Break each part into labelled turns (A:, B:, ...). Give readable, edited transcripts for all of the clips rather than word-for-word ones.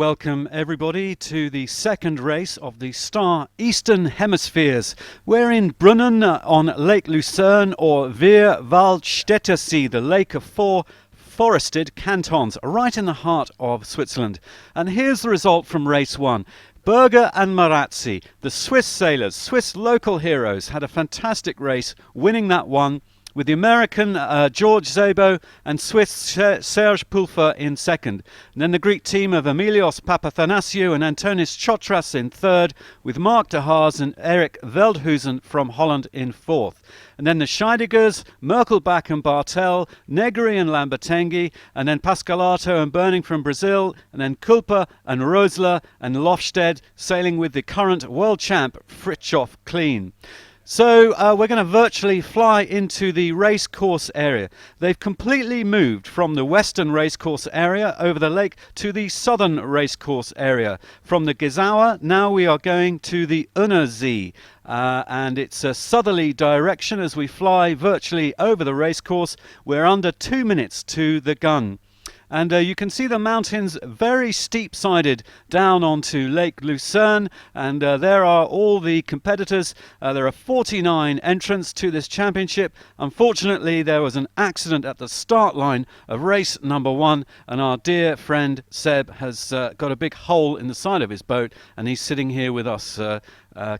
A: welcome everybody to the second race of the Star Eastern Hemispheres. We're in Brunnen on Lake Lucerne, or Vierwaldstättersee, the lake of four forested cantons, right in the heart of Switzerland. And here's the result from race one. Berger and Marazzi, the Swiss sailors, Swiss local heroes, had a fantastic race, winning that one, with the American George Szabo and Swiss Serge Pulfer in second. And then the Greek team of Emilios Papathanasiou and Antonis Chotras in third, with Mark de Haas and Eric Veldhusen from Holland in fourth. And then the Scheidegers, Merkelbach and Bartel, Negri and Lambertenghi, and then Pascalato and Burning from Brazil, and then Kulpa and Rosler and Lofsted sailing with the current world champ Fritjof Kleen. So we're going to virtually fly into the racecourse area. They've completely moved from the western racecourse area over the lake to the southern racecourse area. From the Gesauer, now we are going to the Unnersee. And it's a southerly direction as we fly virtually over the racecourse. We're under 2 minutes to the gun. And you can see the mountains very steep-sided down onto Lake Lucerne, and there are all the competitors. There are 49 entrants to this championship. Unfortunately, there was an accident at the start line of race number one, and our dear friend Seb has got a big hole in the side of his boat, and he's sitting here with us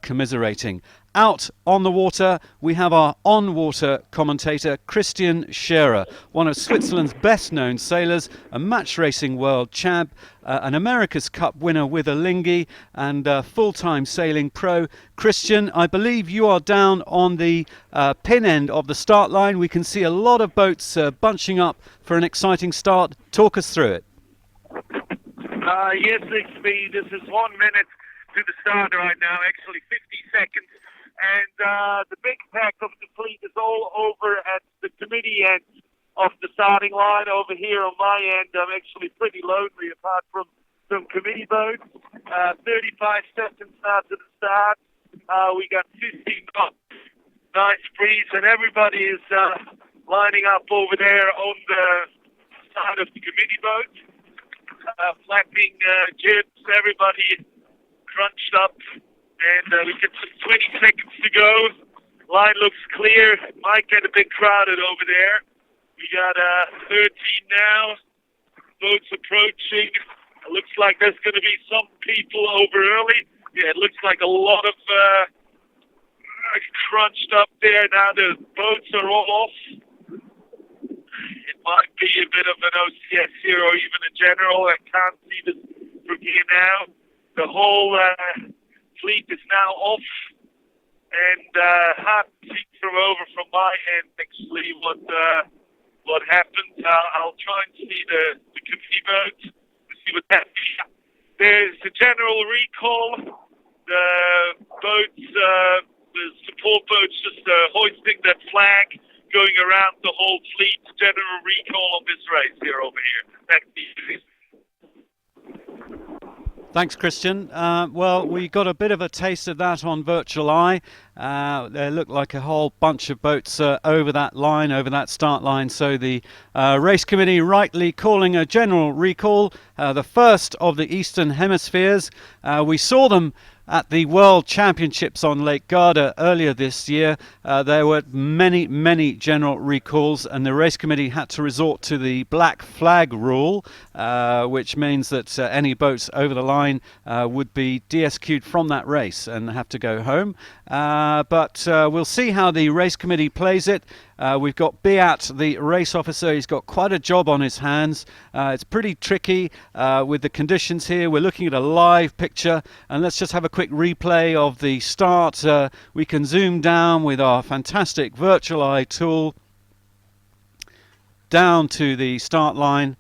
A: commiserating. Out on the water, we have our on-water commentator, Christian Scherer, one of Switzerland's best-known sailors, a match racing world champ, an America's Cup winner with a Lingy, and full-time sailing pro. Christian, I believe you are down on the pin end of the start line. We can see a lot of boats bunching up for an exciting start. Talk us through it.
B: Yes, XB, this is 1 minute to the start right now, actually 50 seconds. And the big pack of the fleet is all over at the committee end of the starting line. Over here on my end, I'm actually pretty lonely apart from some committee boats. 35 seconds now to the start. We got 15 knots, nice breeze, and everybody is lining up over there on the side of the committee boat. Flapping jibs, everybody crunched up. And we get 20 seconds to go. Line looks clear. It might get a bit crowded over there. We got 13 now. Boats approaching. It looks like there's going to be some people over early. Yeah, it looks like a lot of crunched up there. Now the boats are all off. It might be a bit of an OCS here or even a general. I can't see this from here now. The whole fleet is now off, and hard to see from my end actually what happened. I'll try and see the committee boat to see what happened. There's a general recall. The boats, the support boats, just hoisting that flag, going around the whole fleet. General recall on this race here over here. Back to you.
A: Thanks, Christian. Well, we got a bit of a taste of that on Virtual Eye. There looked like a whole bunch of boats over that line, over that start line. So the race committee rightly calling a general recall, the first of the Eastern Hemispheres. We saw them at the World Championships on Lake Garda earlier this year. There were many general recalls, and the race committee had to resort to the black flag rule, which means that any boats over the line would be DSQ'd from that race and have to go home. But we'll see how the race committee plays it. We've got Beat, the race officer. He's got quite a job on his hands. It's pretty tricky with the conditions here. We're looking at a live picture, and let's just have a quick replay of the start. We can zoom down with our fantastic Virtual Eye tool down to the start line,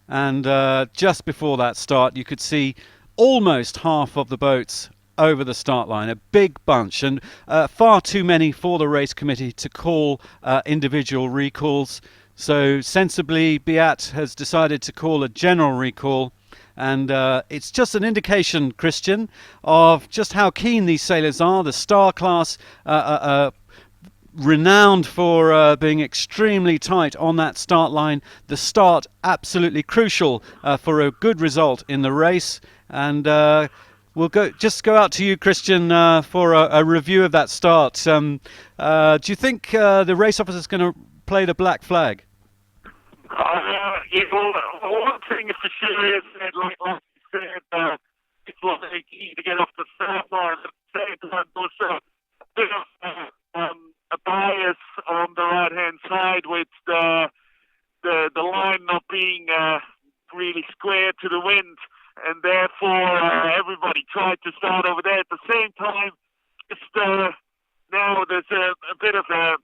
A: and just before that start you could see almost half of the boats over the start line, a big bunch, and far too many for the race committee to call individual recalls. So sensibly, Beat has decided to call a general recall, and it's just an indication, Christian, of just how keen these sailors are. The star class renowned for being extremely tight on that start line. The start absolutely crucial for a good result in the race. And we'll go out to you, Christian, for a review of that start. Do you think the race officer is going to play the black flag?
B: One thing for sure is that, like you said, it's like easy to get off the start line. At the same time, there's a bit of a bias on the right-hand side with the line not being really square to the wind, and therefore everybody tried to start over there. At the same time, just now there's a bit of a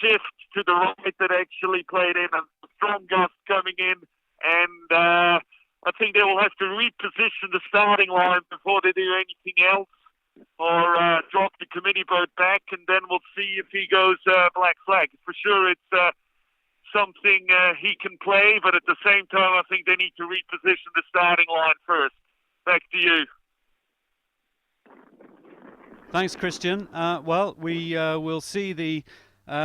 B: shift to the right that actually played in, and strong gust coming in, and I think they will have to reposition the starting line before they do anything else, or drop the committee boat back, and then we'll see if he goes black flag. For sure it's something he can play, but at the same time I think they need to reposition the starting line first. Back to you.
A: Thanks, Christian. Well, we will see the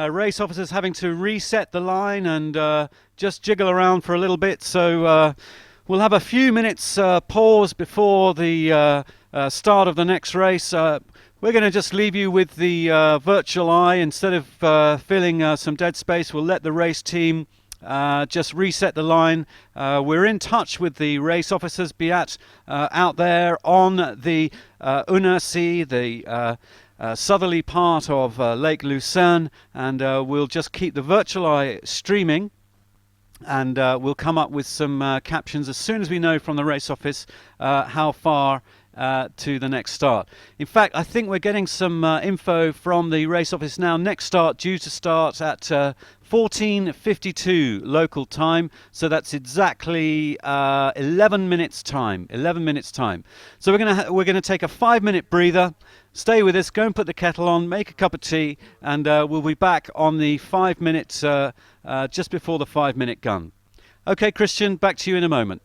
A: race officers having to reset the line and just jiggle around for a little bit, so we'll have a few minutes pause before the start of the next race. We're going to just leave you with the virtual eye. Instead of filling some dead space, we'll let the race team just reset the line. We're in touch with the race officers, be at out there on the Unna-See, the southerly part of Lake Lucerne, and we'll just keep the virtual eye streaming. And we'll come up with some captions as soon as we know from the race office how far to the next start. In fact, I think we're getting some info from the race office now. Next start due to start at 14:52 local time, so that's exactly 11 minutes time. 11 minutes time. So we're gonna take a 5-minute breather. Stay with us, go and put the kettle on, make a cup of tea, and we'll be back on the 5 minutes, just before the 5-minute gun. Okay, Christian, back to you in a moment.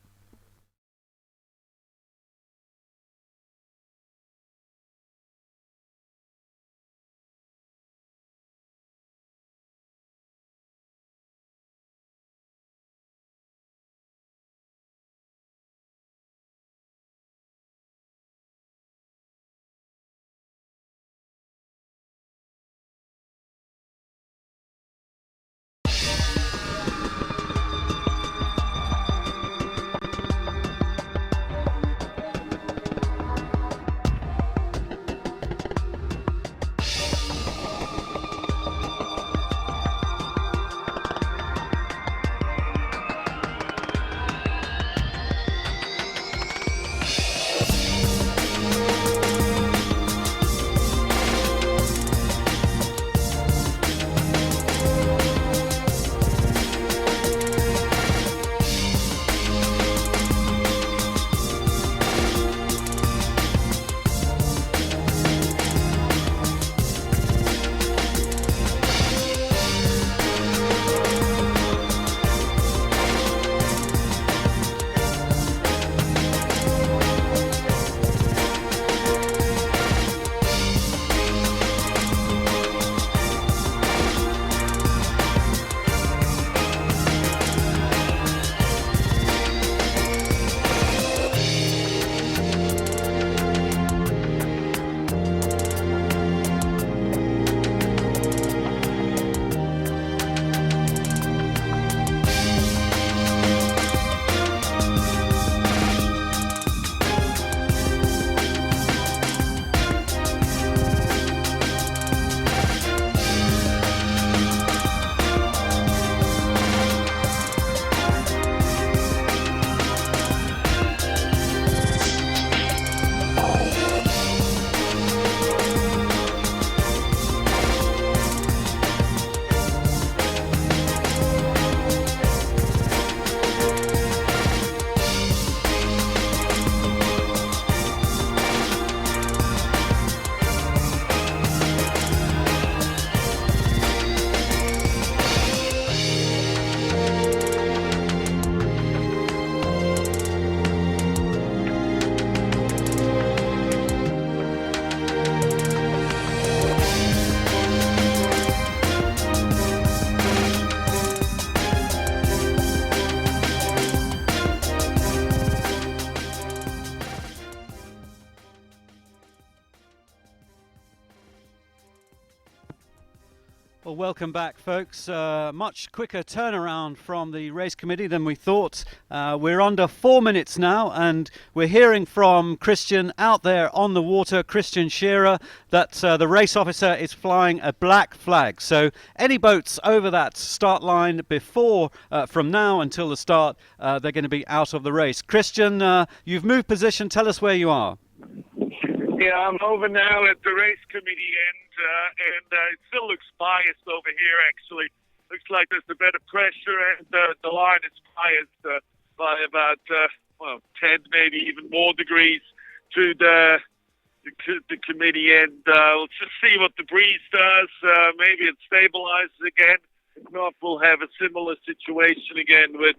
A: welcome back, folks. Much quicker turnaround from the race committee than we thought. We're under 4 minutes now, and we're hearing from Christian out there on the water, Christian Shearer, that the race officer is flying a black flag. So any boats over that start line before, from now until the start, they're going to be out of the race. Christian, you've moved position. Tell us where you are.
B: Yeah, I'm over now at the race committee end, and it still looks biased over here, actually. Looks like there's a better pressure, and the line is biased by about, 10, maybe even more degrees to the committee end. We'll just see what the breeze does. Maybe it stabilizes again. If not, we'll have a similar situation again with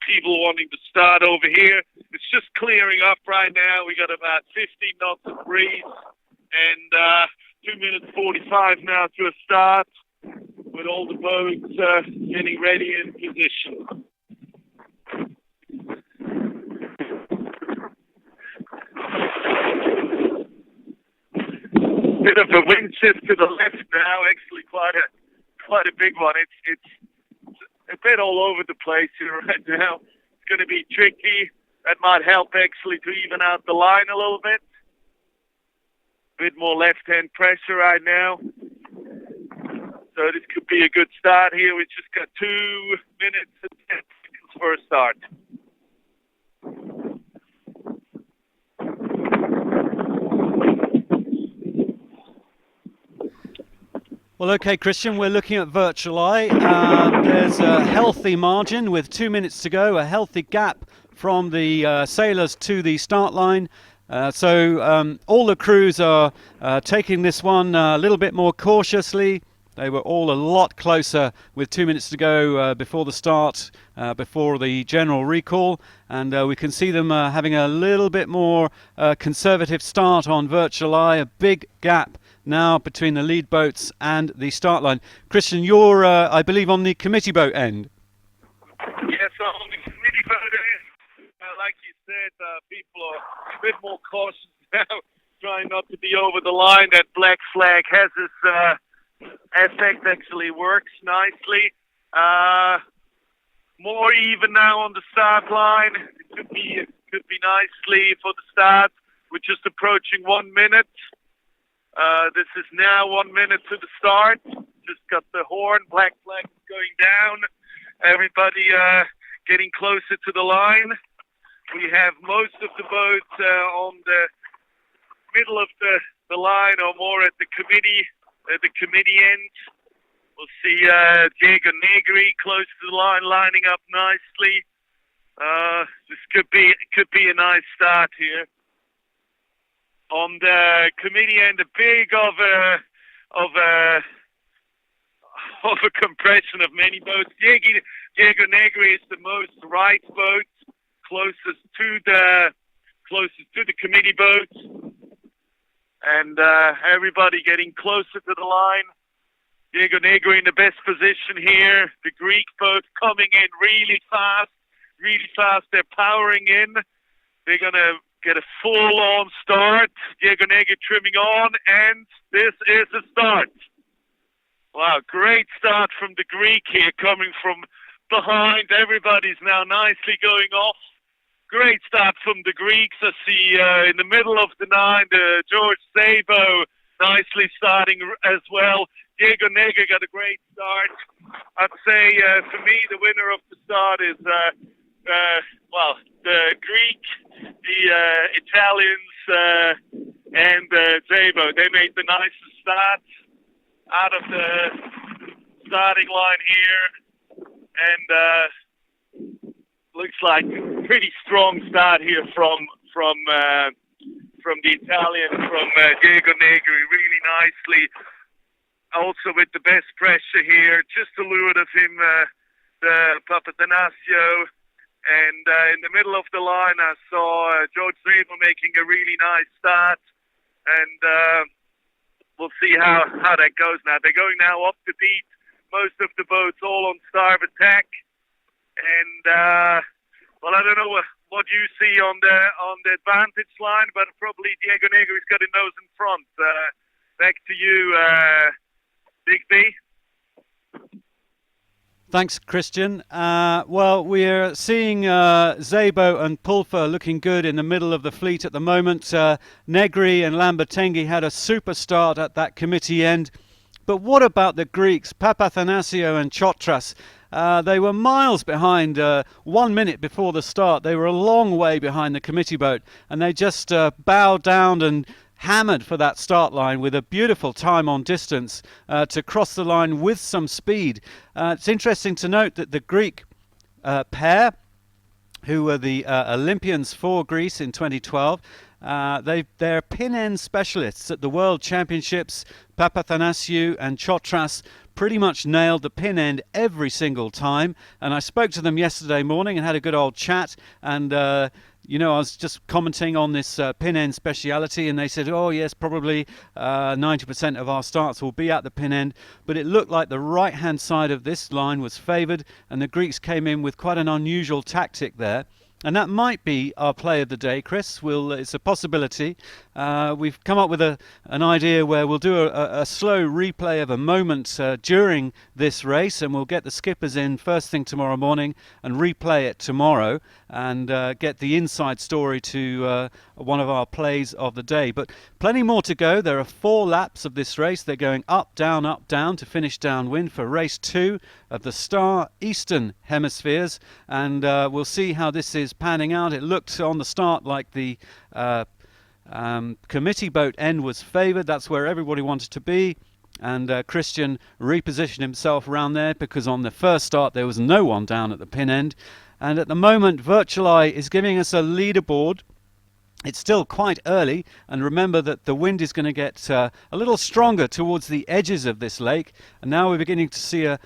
B: people wanting to start over here. It's just clearing up right now. We got about 15 knots of breeze and 2 minutes 45 now to a start with all the boats getting ready in position. Bit of a wind shift to the left now, actually quite a big one. It's a bit all over the place here right now. It's going to be tricky. That might help actually to even out the line a little bit. Bit more left-hand pressure right now. So this could be a good start here. We just got 2 minutes and 10 seconds for a start.
A: Well, okay, Christian, we're looking at virtual eye. There's a healthy margin with 2 minutes to go, a healthy gap from the sailors to the start line. So all the crews are taking this one a little bit more cautiously. They were all a lot closer with 2 minutes to go before the start, before the general recall. And we can see them having a little bit more conservative start on virtual eye, a big gap now between the lead boats and the start line. Christian, you're, I believe, on the committee boat end.
B: Yes, I'm on the committee boat end. Like you said, people are a bit more cautious now, trying not to be over the line. That black flag has its effect, actually works nicely. More even now on the start line. It could be nicely for the start. We're just approaching 1 minute. This is now 1 minute to the start. Just got the horn, black flag going down. Everybody getting closer to the line. We have most of the boats on the middle of the line or more at the committee end. We'll see Diego Negri close to the line, lining up nicely. This could be a nice start here. On the committee end, a big of a compression of many boats. Diego Negri is the most right boat, closest to the committee boat, and everybody getting closer to the line. Diego Negri in the best position here. The Greek boat coming in really fast. They're powering in. They're gonna get a full-on start. Diego Negri trimming on, and this is the start. Wow, great start from the Greek here, coming from behind. Everybody's now nicely going off. Great start from the Greeks. I see in the middle of the line, George Szabo nicely starting as well. Diego Negri got a great start. I'd say for me, the winner of the start is the Greek, the Italians, and Szabo. They made the nicest start out of the starting line here, and looks like a pretty strong start here from the Italian, from Diego Negri, really nicely. Also with the best pressure here, just a little bit of him, the Papatanasio. And in the middle of the line, I saw George Szabo making a really nice start. And we'll see how that goes now. They're going now up the beat. Most of the boats all on starboard tack. And, I don't know what you see on the advantage line, but probably Diego Negri's got a nose in front. Back to you, Big B.
A: Thanks, Christian. Well, we're seeing Szabo and Pulfer looking good in the middle of the fleet at the moment. Negri and Lambertenghi had a super start at that committee end. But what about the Greeks, Papathanasiou and Chotras? They were miles behind 1 minute before the start. They were a long way behind the committee boat, and they just bowed down and hammered for that start line with a beautiful time on distance to cross the line with some speed. It's interesting to note that the Greek pair, who were the Olympians for Greece in 2012, they're pin end specialists at the World Championships. Papathanasiou and Chotras pretty much nailed the pin end every single time, and I spoke to them yesterday morning and had a good old chat, and I was just commenting on this pin end speciality, and they said, oh yes, probably 90% of our starts will be at the pin end, but it looked like the right hand side of this line was favoured, and the Greeks came in with quite an unusual tactic there. And that might be our play of the day, Chris. It's a possibility. We've come up with an idea where we'll do a slow replay of a moment during this race, and we'll get the skippers in first thing tomorrow morning and replay it tomorrow and get the inside story to one of our plays of the day. But plenty more to go. There are 4 laps of this race. They're going up, down to finish downwind for race 2 of the Star Eastern Hemispheres, and we'll see how this is panning out. It looked on the start like the committee boat end was favoured. That's where everybody wanted to be, and Christian repositioned himself around there because on the first start there was no one down at the pin end, and at the moment Virtual Eye is giving us a leaderboard. It's still quite early, and remember that the wind is going to get a little stronger towards the edges of this lake, and now we're beginning to see a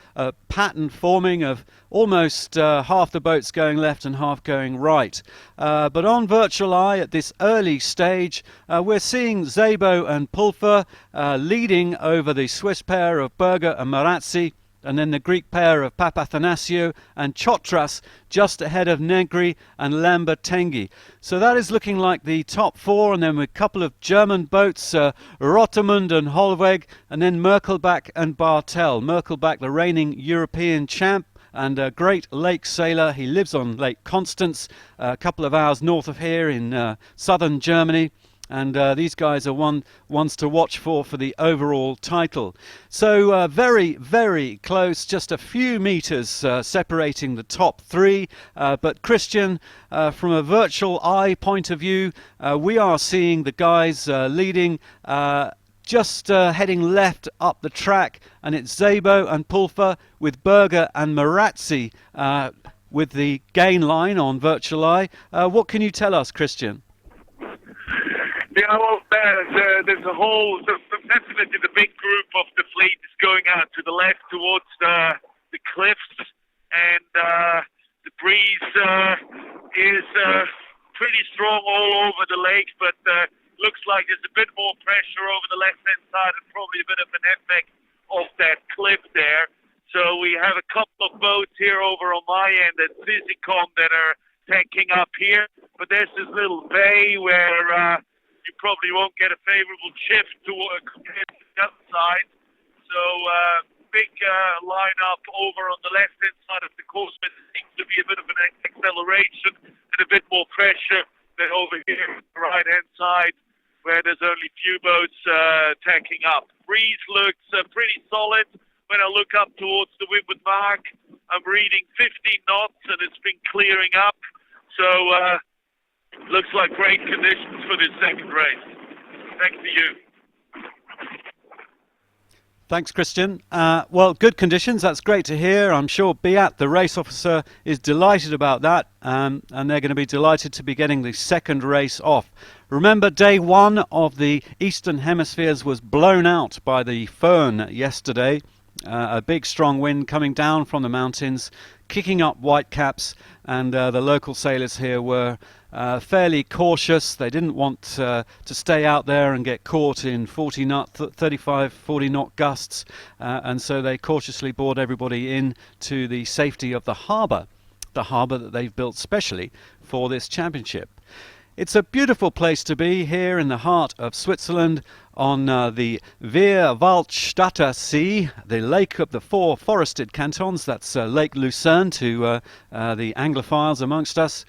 A: pattern forming of almost half the boats going left and half going right. But on Virtual Eye at this early stage, we're seeing Szabo and Pulfer leading over the Swiss pair of Berger and Marazzi, and then the Greek pair of Papathanasiou and Chotras just ahead of Negri and Lambertenghi. So that is looking like the top 4, and then with a couple of German boats, Rotermund and Hollweg, and then Merkelbach and Bartel. Merkelbach, the reigning European champ and a great lake sailor. He lives on Lake Constance, a couple of hours north of here in southern Germany. And these guys are ones to watch for the overall title. So very, very close, just a few metres separating the top 3. But Christian, from a Virtual Eye point of view, we are seeing the guys leading just heading left up the track. And it's Szabo and Pulfer with Berger and Marazzi with the gain line on Virtual Eye. What can you tell us, Christian?
B: Well, there's a whole, definitely the big group of the fleet is going out to the left towards the cliffs, and the breeze is pretty strong all over the lake, but looks like there's a bit more pressure over the left-hand side and probably a bit of an effect of that cliff there. So we have a couple of boats here over on my end at Physicom that are tanking up here, but there's this little bay where you probably won't get a favourable shift compared to the other side. So big line-up over on the left-hand side of the course, but it seems to be a bit of an acceleration and a bit more pressure than over here on the right-hand side, where there's only few boats tacking up. Breeze looks pretty solid. When I look up towards the windward mark, I'm reading 15 knots, and it's been clearing up. So looks like great conditions for this second race. Thanks to you.
A: Thanks, Christian. Well, good conditions. That's great to hear. I'm sure Beat, the race officer, is delighted about that, and they're going to be delighted to be getting the second race off. Remember, day 1 of the Eastern Hemispheres was blown out by the Föhn yesterday. A big strong wind coming down from the mountains, kicking up whitecaps, and the local sailors here were fairly cautious. They didn't want to stay out there and get caught in 35, 40 knot gusts, and so they cautiously brought everybody in to the safety of the harbour that they've built specially for this championship. It's a beautiful place to be here in the heart of Switzerland on the Wehrwaldstätter See, the lake of the four forested cantons. That's Lake Lucerne to the Anglophiles amongst us.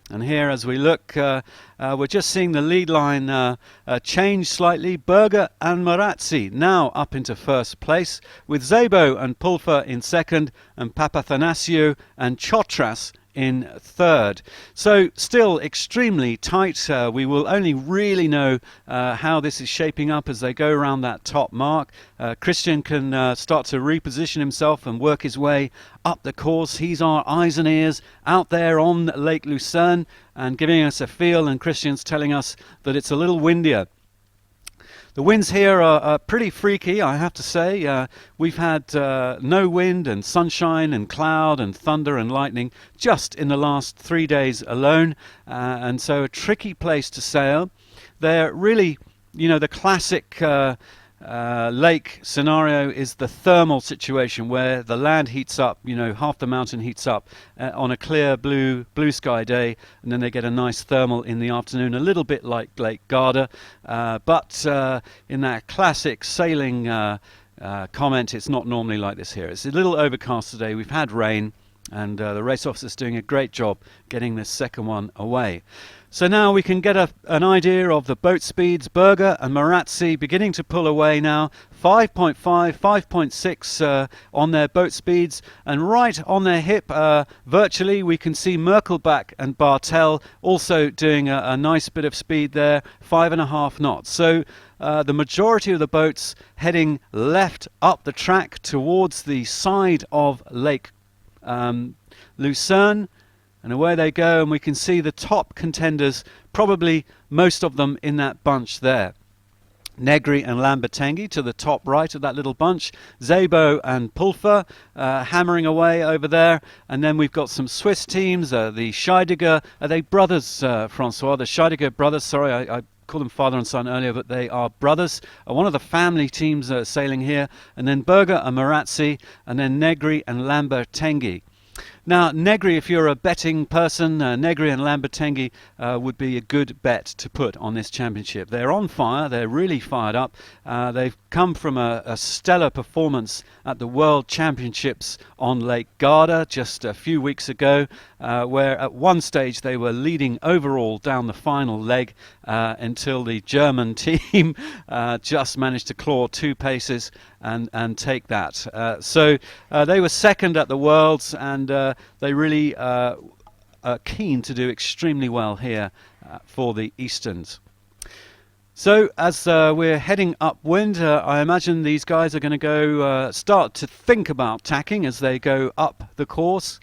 A: And here, as we look, we're just seeing the lead line change slightly. Berger and Marazzi now up into first place, with Szabo and Pulver in second, and Papathanasiou and Chotras in third. So still extremely tight. We will only really know how this is shaping up as they go around that top mark. Christian can start to reposition himself and work his way up the course. He's our eyes and ears out there on Lake Lucerne and giving us a feel, and Christian's telling us that it's a little windier. The winds here are pretty freaky, I have to say. We've had no wind and sunshine and cloud and thunder and lightning just in the last 3 days alone, and so a tricky place to sail. They're really, the classic lake scenario is the thermal situation where the land heats up, half the mountain heats up on a clear blue sky day, and then they get a nice thermal in the afternoon, a little bit like Lake Garda, but in that classic sailing comment, it's not normally like this here. It's a little overcast today. We've had rain, and the race officer's doing a great job getting this second one away. So now we can get an idea of the boat speeds. Berger and Marazzi beginning to pull away now. 5.5, 5.6 on their boat speeds. And right on their hip, virtually, we can see Merkelbach and Bartel also doing a nice bit of speed there. 5.5 knots. So the majority of the boats heading left up the track towards the side of Lake Lucerne. And away they go, and we can see the top contenders, probably most of them in that bunch there. Negri and Lambertenghi to the top right of that little bunch. Szabo and Pulver hammering away over there. And then we've got some Swiss teams, the Scheidegger. Are they brothers, Francois? The Scheidegger brothers, sorry, I called them father and son earlier, but they are brothers. One of the family teams sailing here. And then Berger and Marazzi, and then Negri and Lambertenghi. Now, Negri, if you're a betting person, Negri and Lambertenghi would be a good bet to put on this championship. They're on fire. They're really fired up. They've come from a stellar performance at the World Championships on Lake Garda just a few weeks ago, where at one stage they were leading overall down the final leg until the German team just managed to claw 2 paces and take that. So they were second at the Worlds, and they really are keen to do extremely well here for the Easterns. So as we're heading upwind, I imagine these guys are going to go start to think about tacking as they go up the course.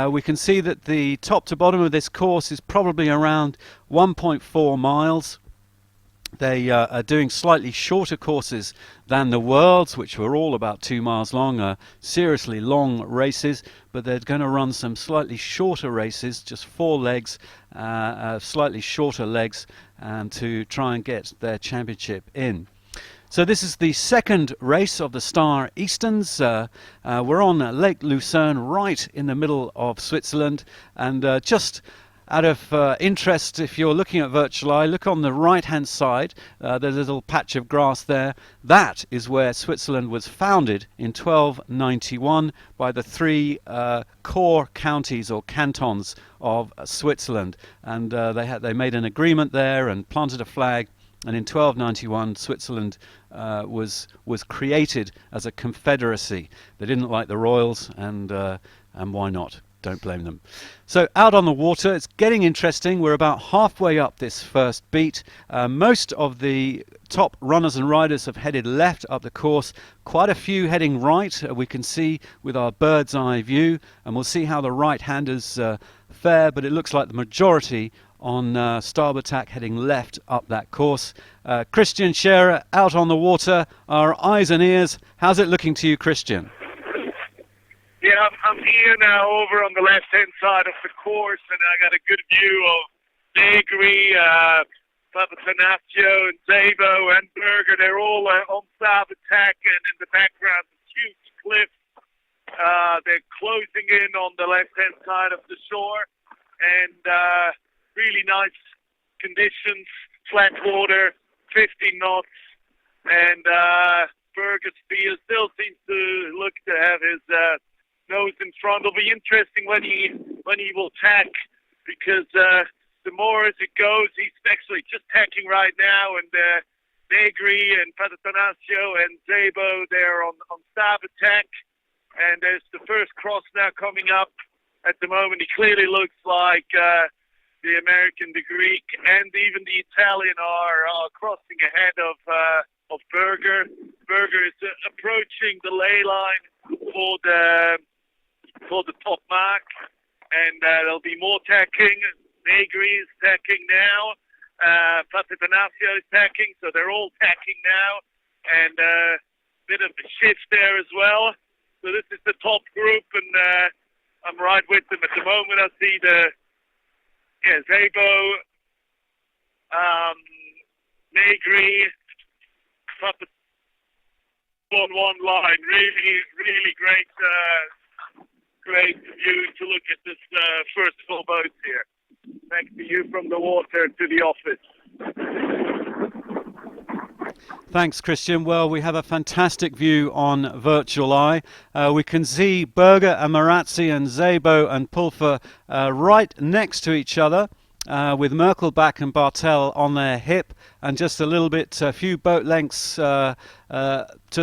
A: We can see that the top to bottom of this course is probably around 1.4 miles. They are doing slightly shorter courses than the Worlds, which were all about 2 miles long, seriously long races, but they're going to run some slightly shorter races, just 4 legs, slightly shorter legs, and to try and get their championship in. So this is the second race of the Star Easterns. We're on Lake Lucerne, right in the middle of Switzerland, and just out of interest, if you're looking at Virtual Eye, look on the right-hand side. There's a little patch of grass there. That is where Switzerland was founded in 1291 by the 3 core counties or cantons of Switzerland. And they made an agreement there and planted a flag. And in 1291, Switzerland was created as a confederacy. They didn't like the royals, and why not? Don't blame them. So out on the water, it's getting interesting. We're about halfway up this first beat. Most of the top runners and riders have headed left up the course. Quite a few heading right, we can see with our bird's eye view, and we'll see how the right-handers fare, but it looks like the majority on starboard tack heading left up that course. Christian Scherer out on the water, our eyes and ears. How's it looking to you, Christian?
B: Yeah, I'm here now over on the left-hand side of the course, and I got a good view of Negri, Papathanasiou, and Szabo, and Berger. They're all on starboard tack, and in the background, the huge cliff. They're closing in on the left-hand side of the shore, and really nice conditions, flat water, 15 knots, and Berger still seems to look to have his nose in front. It'll be interesting when he will tack, because the more as it goes, he's actually just tacking right now, and Negri and Patanasio and Zebo, they're on starboard tack, and there's the first cross now coming up. At the moment, he clearly looks like the American, the Greek, and even the Italian are crossing ahead of Berger. Berger is approaching the ley line for the top mark, and there'll be more tacking. Negri is tacking now. Patanasio is tacking, so they're all tacking now, and a bit of a shift there as well. So this is the top group, and I'm right with them at the moment. I see Zebo, Negri, on one line. Really great view to look at this first full boat here. Thanks to you from the water to the office.
A: Thanks, Christian. Well, we have a fantastic view on Virtual Eye. We can see Berger and Marazzi and Zebo and Pulfer right next to each other, with Merkelbach and Bartel on their hip, and just a little bit, a few boat lengths to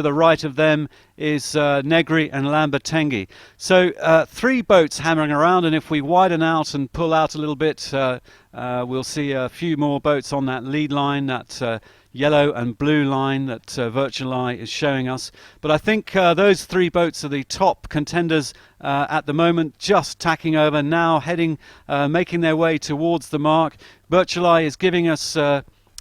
A: the right of them is Negri and Lambertenghi. So 3 boats hammering around, and if we widen out and pull out a little bit, we'll see a few more boats on that lead line, that yellow and blue line that Virtual Eye is showing us. But I think those 3 boats are the top contenders at the moment, just tacking over now, heading, making their way towards the mark. Virtual Eye is giving us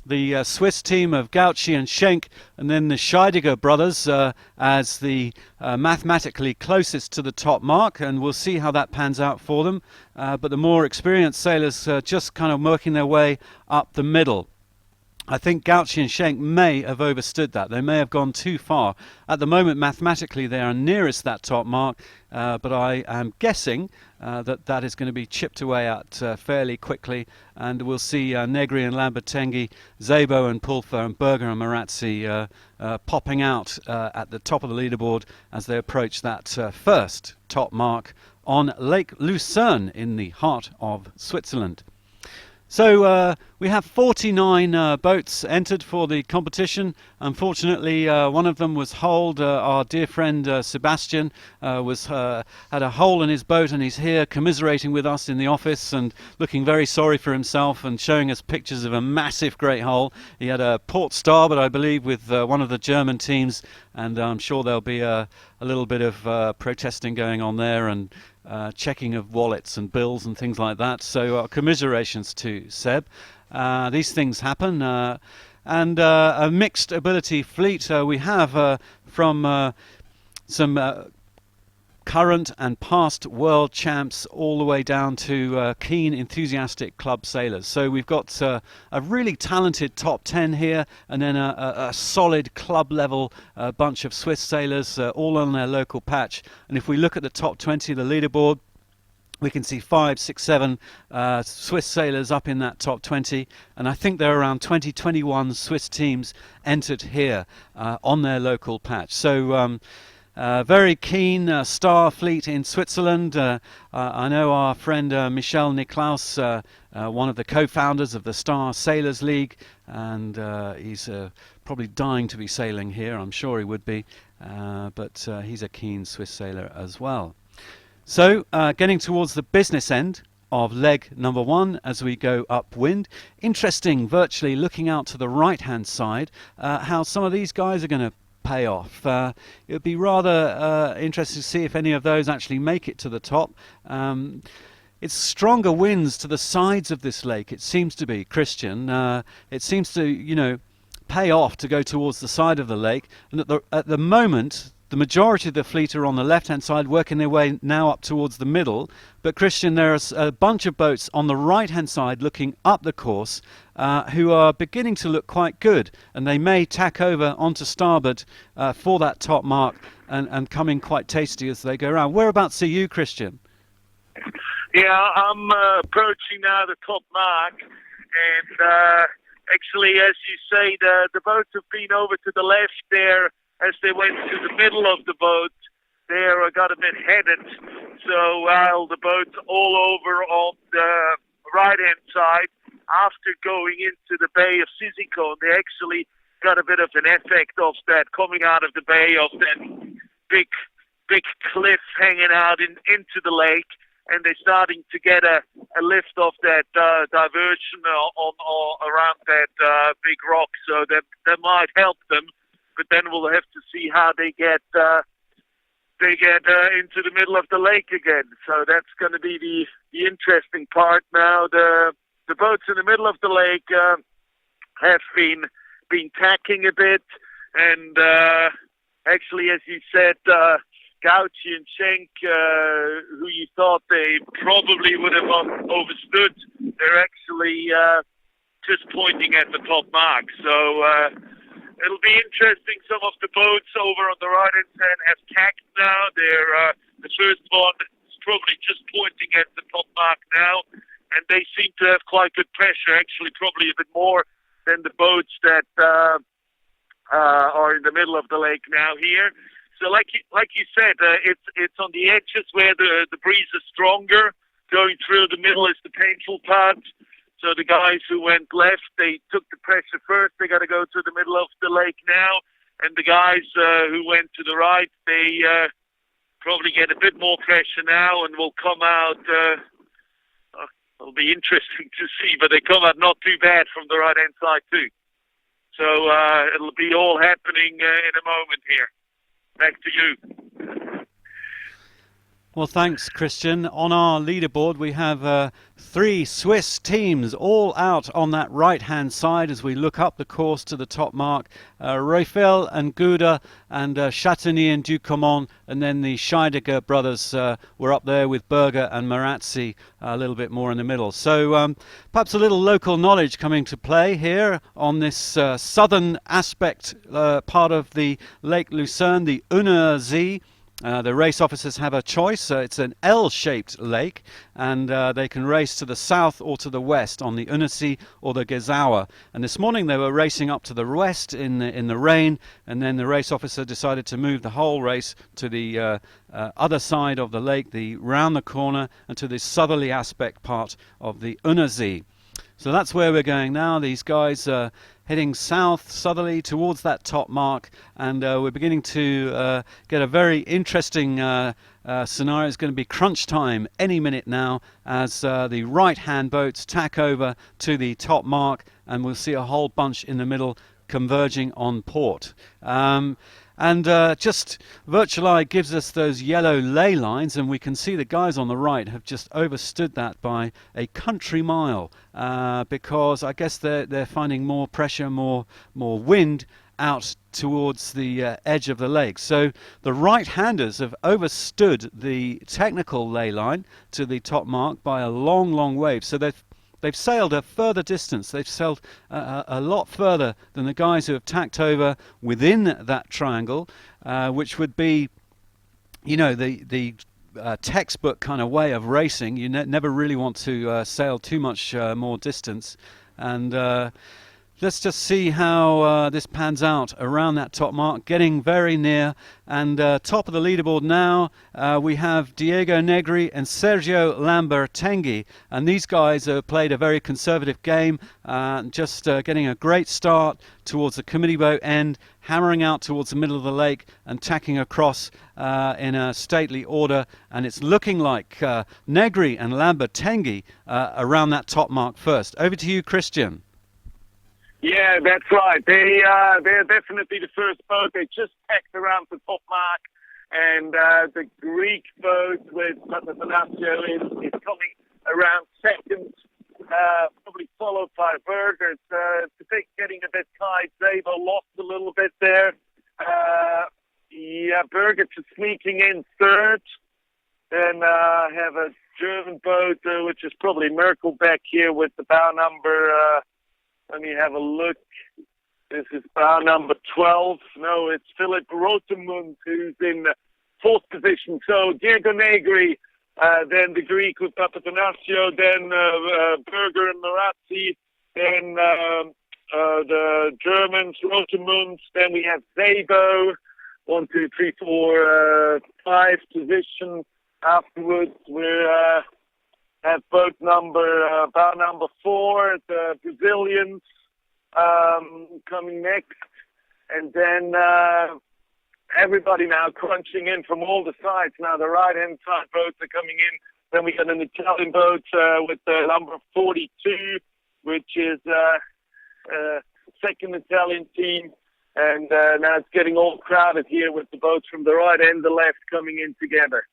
A: the Swiss team of Gauci and Schenk, and then the Scheidegger brothers as the mathematically closest to the top mark, and we'll see how that pans out for them. But the more experienced sailors just kind of working their way up the middle. I think Gauci and Schenk may have overstood that. They may have gone too far. At the moment, mathematically, they are nearest that top mark, but I am guessing that is going to be chipped away at fairly quickly, and we'll see Negri and Lambertenghi, Zebo and Pulfer and Berger and Marazzi popping out at the top of the leaderboard as they approach that first top mark on Lake Lucerne in the heart of Switzerland. So we have 49 boats entered for the competition. Unfortunately, one of them was holed. Our dear friend Sebastian had a hole in his boat, and he's here commiserating with us in the office and looking very sorry for himself and showing us pictures of a massive great hole. He had a port starboard, I believe, with one of the German teams, and I'm sure there'll be a little bit of protesting going on there, and checking of wallets and bills and things like that. So commiserations to Seb. These things happen. And a mixed ability fleet we have from some current and past world champs all the way down to keen, enthusiastic club sailors. So we've got a really talented top 10 here, and then a solid club level bunch of Swiss sailors all on their local patch. And if we look at the top 20 of the leaderboard, we can see 5, 6, 7 Swiss sailors up in that top 20, and I think there are around 20, 21 Swiss teams entered here on their local patch. So very keen star fleet in Switzerland. I know our friend Michel Niklaus, one of the co-founders of the Star Sailors League, and he's probably dying to be sailing here. I'm sure he would be, but he's a keen Swiss sailor as well. So getting towards the business end of leg number 1 as we go upwind. Interesting, virtually looking out to the right hand side, how some of these guys are going to pay off. It would be rather interesting to see if any of those actually make it to the top. It's stronger winds to the sides of this lake, it seems to be, Christian. It seems to, pay off to go towards the side of the lake, and at the moment the majority of the fleet are on the left-hand side, working their way now up towards the middle. But, Christian, there's a bunch of boats on the right-hand side looking up the course who are beginning to look quite good. And they may tack over onto starboard for that top mark and come in quite tasty as they go around. Whereabouts are you, Christian?
B: Yeah, I'm approaching now the top mark. And actually, as you say, the boats have been over to the left there as they went to the middle of the boat. There got a bit headed. So while the boats all over on the right-hand side, after going into the Bay of Sisikon, they actually got a bit of an effect of that coming out of the bay, of that big cliff hanging out into the lake, and they're starting to get a lift of that diversion around that big rock. So that might help them, but then we'll have to see how they get into the middle of the lake again. So that's going to be the interesting part now. The boats in the middle of the lake have been tacking a bit, and actually, as you said, Gauci and Schenk, who you thought they probably would have overstood, they're actually just pointing at the top mark. So it'll be interesting. Some of the boats over on the right-hand side have tacked now. They're the first one is probably just pointing at the top mark now, and they seem to have quite good pressure, actually probably a bit more than the boats that are in the middle of the lake now here. So like you said, it's on the edges where the breeze is stronger. Going through the middle is the painful part. So the guys who went left, they took the pressure first. They got to go to the middle of the lake now. And the guys who went to the right, they probably get a bit more pressure now and will come out. It'll be interesting to see, but they come out not too bad from the right-hand side too. So it'll be all happening in a moment here. Back to you.
A: Well, thanks, Christian. On our leaderboard, we have 3 Swiss teams all out on that right-hand side as we look up the course to the top mark. Reufel and Gouda and Chatigny and Ducomont, and then the Scheidegger brothers were up there with Berger and Marazzi a little bit more in the middle. So perhaps a little local knowledge coming to play here on this southern aspect part of the Lake Lucerne, the Unnersee. The race officers have a choice. It's an L-shaped lake, and they can race to the south or to the west on the Unnersee or the Gesauer. And this morning they were racing up to the west in the rain, and then the race officer decided to move the whole race to the other side of the lake, round the corner, and to the southerly aspect part of the Unnersee. So that's where we're going now. These guys are heading southerly towards that top mark, and we're beginning to get a very interesting scenario. It's going to be crunch time any minute now as the right-hand boats tack over to the top mark, and we'll see a whole bunch in the middle converging on port. And just Virtual Eye gives us those yellow ley lines, and we can see the guys on the right have just overstood that by a country mile because I guess they're finding more pressure, more wind out towards the edge of the lake. So the right-handers have overstood the technical ley line to the top mark by a long wave. So they've sailed a further distance. They've sailed a lot further than the guys who have tacked over within that triangle, which would be, you know, the textbook kind of way of racing. You never really want to sail too much more distance. And let's just see how this pans out around that top mark, getting very near. And top of the leaderboard now, we have Diego Negri and Sergio Lambertenghi. And these guys have played a very conservative game, just getting a great start towards the committee boat end, hammering out towards the middle of the lake and tacking across in a stately order. And it's looking like Negri and Lambertenghi around that top mark first. Over to you, Christian.
B: Yeah, that's right. They're definitely the first boat. They just tacked around the top mark, and the Greek boat with Papathanassio is coming around second, probably followed by Berger. It's getting a bit tight. Zabel lost a little bit there. Berger just sneaking in third. Then have a German boat, which is probably Merkel back here with the bow number. Let me have a look. This is bow number 12. No, it's Philip Rotemund who's in fourth position. So Diego Negri, then the Greek with Papathanassio, then Berger and Marazzi, then the Germans, Rotemund, then we have Sabo, 1, 2, 3, 4, 5 position. Afterwards, we have boat bow number 4, the Brazilians coming next, and then everybody now crunching in from all the sides. Now the right-hand side boats are coming in. Then we got an Italian boat with the number 42, which is second Italian team. And now it's getting all crowded here with the boats from the right and the left coming in together.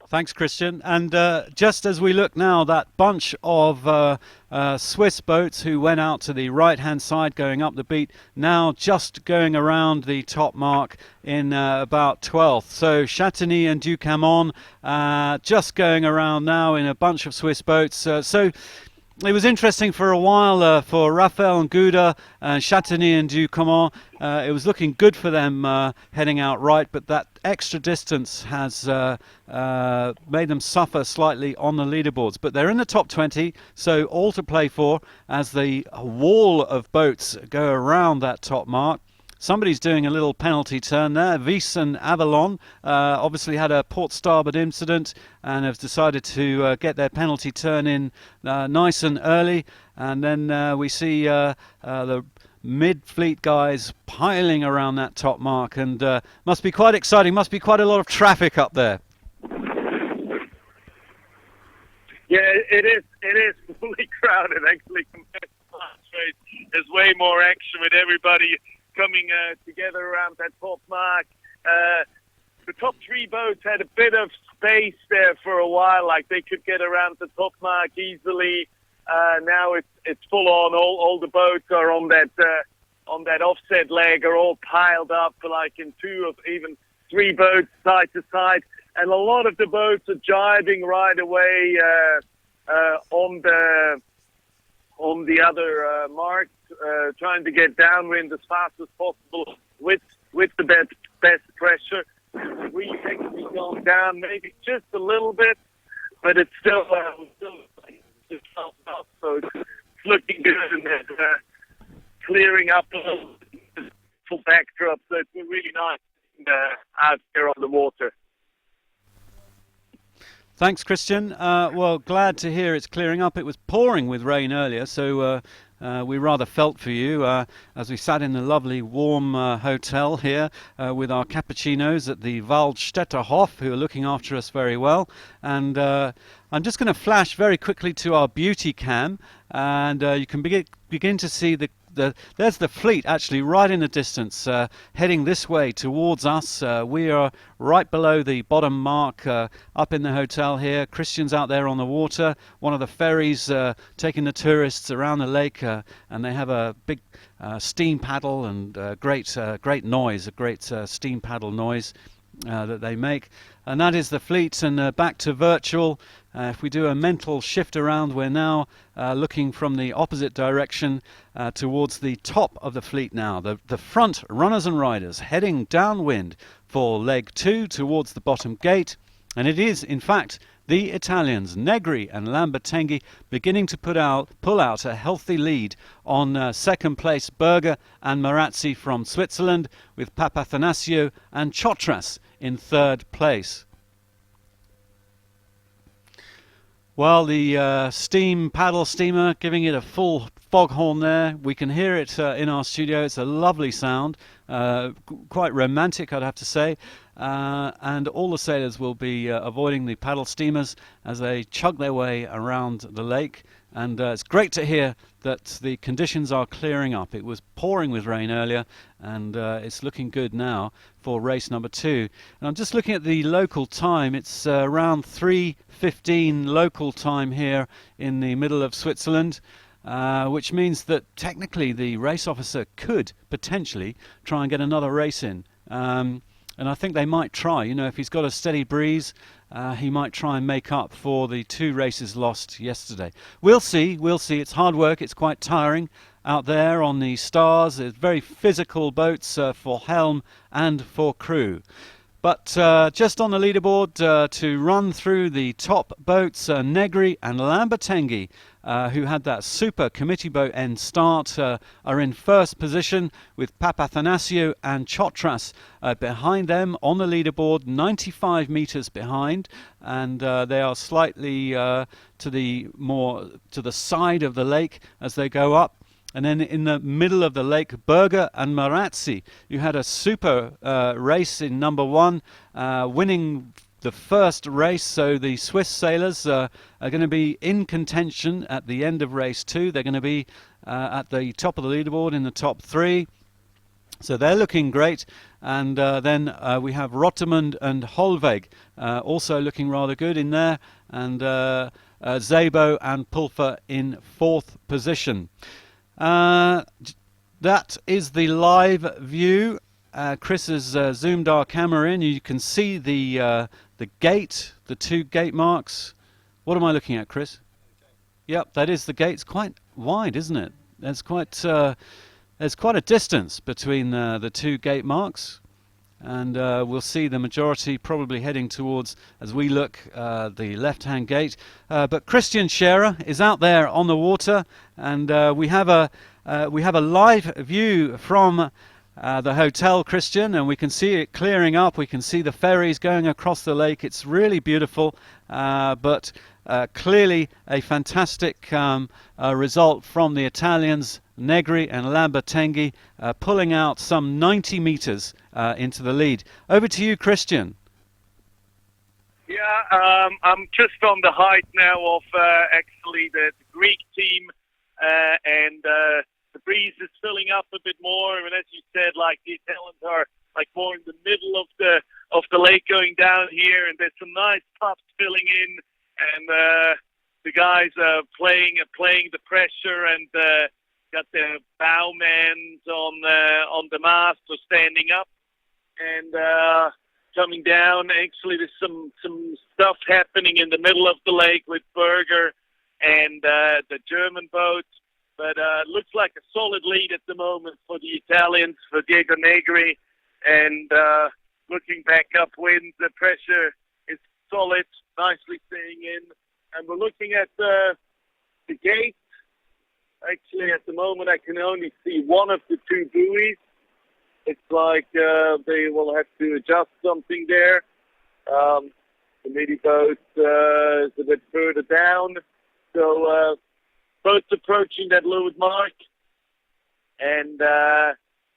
A: Thanks, Christian. And just as we look now, that bunch of Swiss boats who went out to the right-hand side going up the beat, now just going around the top mark in about 12th. So Chatigny and Ducamon just going around now in a bunch of Swiss boats. So it was interesting for a while for Raphael and Gouda, Chatigny and Ducamon. It was looking good for them heading out right, but that extra distance has made them suffer slightly on the leaderboards. But they're in the top 20, so all to play for as the wall of boats go around that top mark. Somebody's doing a little penalty turn there. Wies and Avalon obviously had a port starboard incident and have decided to get their penalty turn in nice and early. And then we see the mid-fleet guys piling around that top mark, and must be quite exciting, must be quite a lot of traffic up there.
B: Yeah, it is fully crowded actually compared to last race. There's way more action with everybody coming together around that top mark. The top 3 boats had a bit of space there for a while, like they could get around the top mark easily. Now it's full on. All the boats are on that offset leg, are all piled up like in 2 or even 3 boats side to side, and a lot of the boats are jibing right away on the other marks, trying to get downwind as fast as possible with the best pressure. We've actually gone down maybe just a little bit, but it's still just up, so it's looking good, and clearing up a little full backdrop, so it's been really nice out here on the water.
A: Thanks, Christian. Well, glad to hear it's clearing up. It was pouring with rain earlier, so we rather felt for you as we sat in the lovely warm hotel here with our cappuccinos at the Waldstätter Hof, who are looking after us very well. And I'm just going to flash very quickly to our beauty cam, and you can begin to see there's the fleet actually right in the distance heading this way towards us. We are right below the bottom mark up in the hotel here. Christian's out there on the water, one of the ferries taking the tourists around the lake, and they have a big steam paddle and great noise, a great steam paddle noise that they make. And that is the fleet. And back to virtual. If we do a mental shift around, we're now looking from the opposite direction towards the top of the fleet now. The front runners and riders heading downwind for leg 2 towards the bottom gate. And it is, in fact, the Italians, Negri and Lambertenghi, beginning to pull out a healthy lead on second place Berger and Marazzi from Switzerland, with Papathanasio and Chotras in third place. Well, the steam paddle steamer giving it a full foghorn there. We can hear it in our studio. It's a lovely sound, quite romantic, I'd have to say. And all the sailors will be avoiding the paddle steamers as they chug their way around the lake. And it's great to hear that the conditions are clearing up. It was pouring with rain earlier, and it's looking good now for race number 2. And I'm just looking at the local time. It's around 3:15 local time here in the middle of Switzerland, which means that technically the race officer could potentially try and get another race in. And I think they might try. You know, if he's got a steady breeze, he might try and make up for the 2 races lost yesterday. We'll see. It's hard work. It's quite tiring out there on the stars. It's very physical boats for helm and for crew. But just on the leaderboard to run through the top boats, Negri and Lambertenghi, who had that super committee boat end start, are in first position with Papathanasiou and Chotras behind them on the leaderboard, 95 metres behind, and they are slightly to the side of the lake as they go up. And then in the middle of the lake, Berger and Marazzi, who had a super race in number one, winning the first race. So the Swiss sailors are going to be in contention at the end of race two. They're going to be at the top of the leaderboard in the top three. So they're looking great. And then we have Rotermund and Holweg also looking rather good in there. And Szabo and Pulfer in fourth position. That is the live view. Chris has zoomed our camera in. You can see the gate, the two gate marks. What am I looking at, Chris? Yep, that is the gate. It's quite wide, isn't it? There's quite a distance between the two gate marks, and we'll see the majority probably heading towards, as we look, the left-hand gate. But Christian Scherer is out there on the water, and we have a live view from the hotel, Christian, and we can see it clearing up. We can see the ferries going across the lake. It's really beautiful, but clearly a fantastic result from the Italians, Negri and Lambertenghi, pulling out some 90 metres into the lead. Over to you, Christian.
B: Yeah, I'm just on the height now of actually the Greek team, and the breeze is filling up a bit more. And as you said, like the Italians are like more in the middle of the lake going down here, and there's some nice puffs filling in, and the guys are playing the pressure, and got the bowmans on the mast or standing up, and coming down. Actually, there's some stuff happening in the middle of the lake with Berger and the German boat, but looks like a solid lead at the moment for the Italians, for Diego Negri, and looking back upwind, the pressure is solid, nicely staying in, and we're looking at the gate. Actually, at the moment, I can only see one of the two buoys. It's like they will have to adjust something there. The mini boat is a bit further down. So boats approaching that leeward mark. And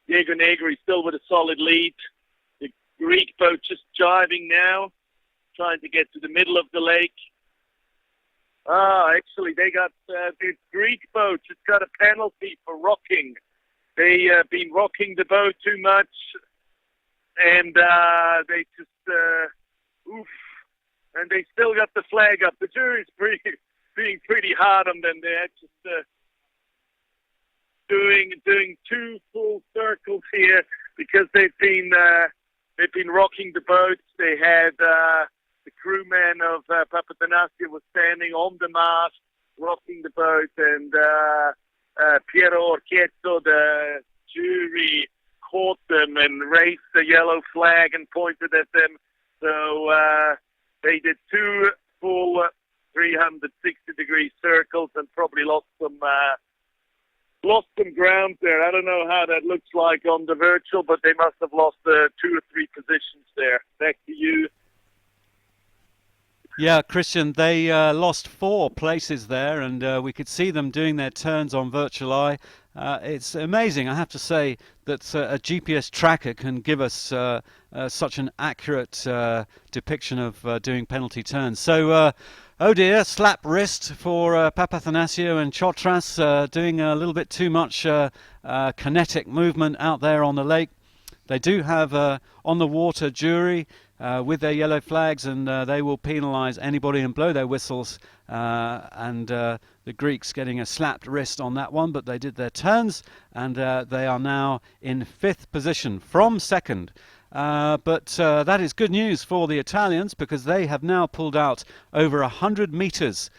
B: Diego Negri still with a solid lead. The Greek boat just jiving now, trying to get to the middle of the lake. Actually, they got the Greek boat just got a penalty for rocking. They been rocking the boat too much, and they just and they still got the flag up. The jury's being pretty hard on them. They're just doing two full circles here because they've been rocking the boat. They had the crewman of Papathanasiou was standing on the mast, rocking the boat, and Piero Orchietto, the jury, caught them and raised the yellow flag and pointed at them. So they did two full 360-degree circles and probably lost some ground there. I don't know how that looks like on the virtual, but they must have lost 2 or 3 positions there. Back to you.
A: Yeah, Christian, they lost 4 places there, and we could see them doing their turns on Virtual Eye. It's amazing, I have to say, that a GPS tracker can give us such an accurate depiction of doing penalty turns. So, oh dear, slap wrist for Papathanasiou and Chotras, doing a little bit too much kinetic movement out there on the lake. They do have on the water jury with their yellow flags, and they will penalise anybody and blow their whistles, and the Greeks getting a slapped wrist on that one, but they did their turns, and they are now in 5th position from 2nd. But that is good news for the Italians, because they have now pulled out over 100 metres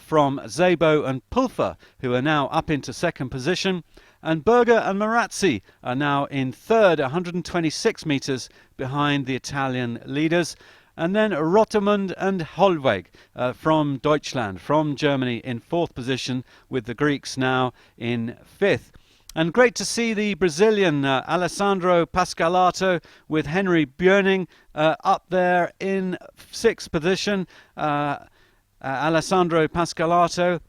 A: from Szabo and Pulfer, who are now up into 2nd position. And Berger and Marazzi are now in third, 126 metres behind the Italian leaders. And then Rotermund and Hollweg from Deutschland, from Germany, in fourth position, with the Greeks now in fifth. And great to see the Brazilian Alessandro Pascalato with Henry Björning up there in sixth position. Alessandro Pascalato,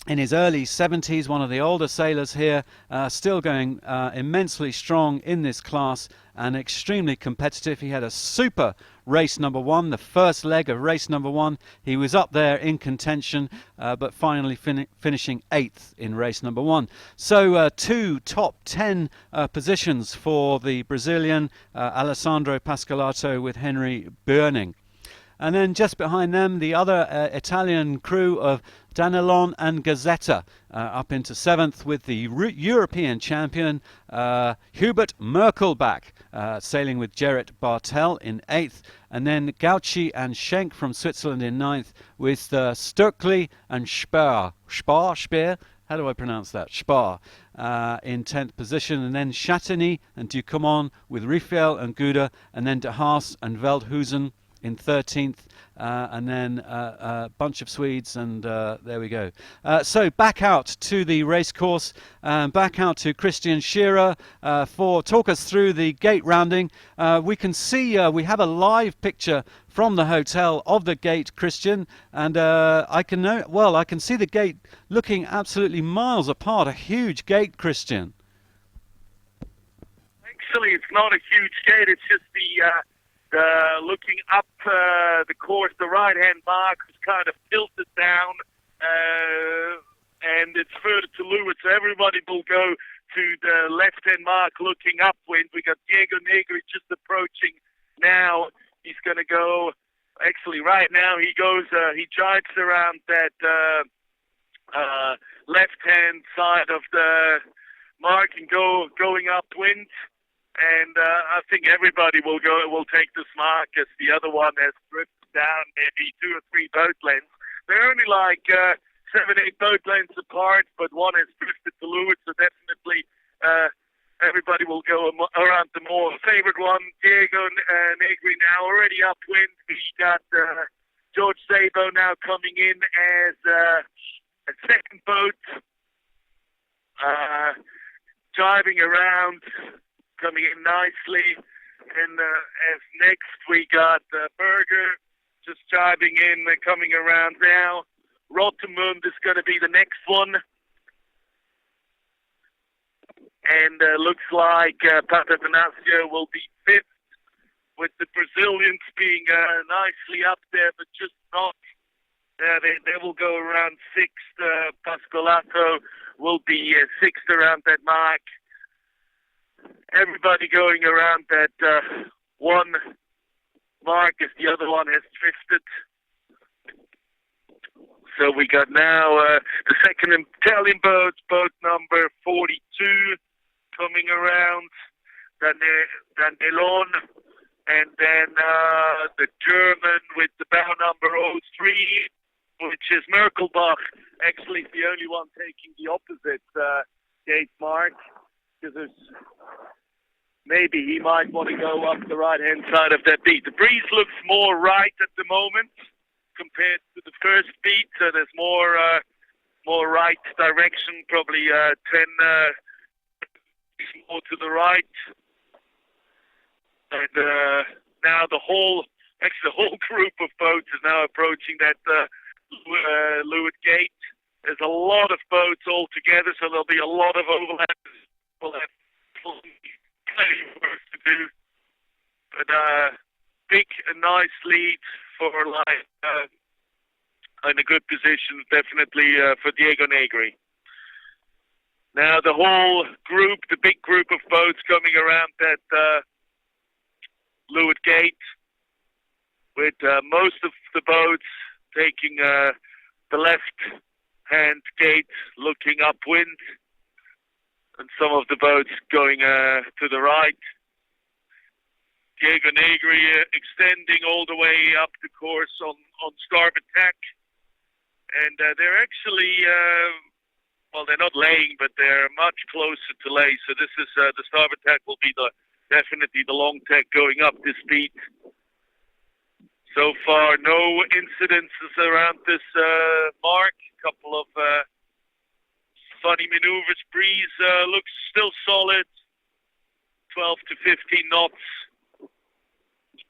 A: in his early 70s, one of the older sailors here, still going immensely strong in this class and extremely competitive. He had a super race number one, the first leg of race number one. He was up there in contention, but finally finishing 8th in race number one. So two top 10 positions for the Brazilian Alessandro Pascalato with Henry Björning. And then just behind them, the other Italian crew of Danilon and Gazzetta up into 7th, with the European champion Hubert Merkel back, sailing with Gerrit Bartel in 8th. And then Gauci and Schenk from Switzerland in 9th, with Sturkly and Speer. How do I pronounce that? Speer in 10th position. And then Chatigny and Ducomont with Riffiel and Gouda. And then De Haas and Veldhusen in 13th, and then a bunch of Swedes, and there we go. So back out to the race course, back out to Christian Shearer for talk us through the gate rounding. We can see we have a live picture from the hotel of the gate, Christian, and I can see the gate looking absolutely miles apart. A huge gate, Christian.
B: Actually, it's not a huge gate. It's just looking up the course, the right-hand mark is kind of tilted down, and it's further to leeward, so everybody will go to the left-hand mark looking upwind. We got Diego Negri just approaching now. He's going to go, actually right now he goes, he drives around that left-hand side of the mark and going upwind. And I think everybody will take this mark, as the other one has drifted down maybe 2 or 3 boat lengths. They're only like 7, 8 boat lengths apart, but one has drifted to leeward, so definitely everybody will go around the more favored one. Diego Negri now already upwind. We got George Sabo now coming in as a second boat, driving around, coming in nicely. And as next we got Berger just driving in, coming around now. Rotermund is going to be the next one. And looks like Papatanasio will be 5th, with the Brazilians being nicely up there, but just not. They will go around 6th. Pascolato will be 6th around that mark. Everybody going around that one mark as the other one has drifted. So we got now the second Italian boat number 42, coming around, Danilon, and then the German with the bow number 03, which is Merkelbach, actually the only one taking the opposite gate mark, because maybe he might want to go up the right-hand side of that beat. The breeze looks more right at the moment compared to the first beat, so there's more right direction, probably 10 more to the right. And now the whole group of boats is now approaching that leeward gate. There's a lot of boats all together, so there'll be a lot of overlap. We'll have plenty of work to do, but big and nice lead for in a good position, definitely for Diego Negri. Now the whole group, the big group of boats coming around that leeward gate, with most of the boats taking the left-hand gate looking upwind, and some of the boats going to the right. Diego Negri extending all the way up the course on starboard tack. And they're actually well, they're not laying, but they're much closer to lay. So this is the starboard tack will be definitely the long tack going up this speed. So far, no incidences around this mark. Couple of funny maneuvers. Breeze looks still solid. 12 to 15 knots.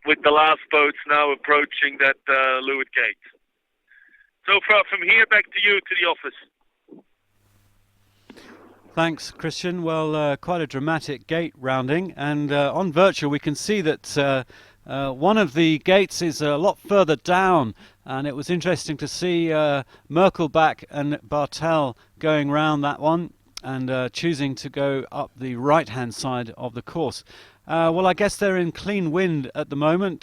B: With the last boats now approaching that leeward gate. So far from here, back to you, to the office.
A: Thanks, Christian. Well, quite a dramatic gate rounding, and on virtual we can see that one of the gates is a lot further down, and it was interesting to see Merkel back and Bartel going round that one and choosing to go up the right-hand side of the course. Well, I guess they're in clean wind at the moment.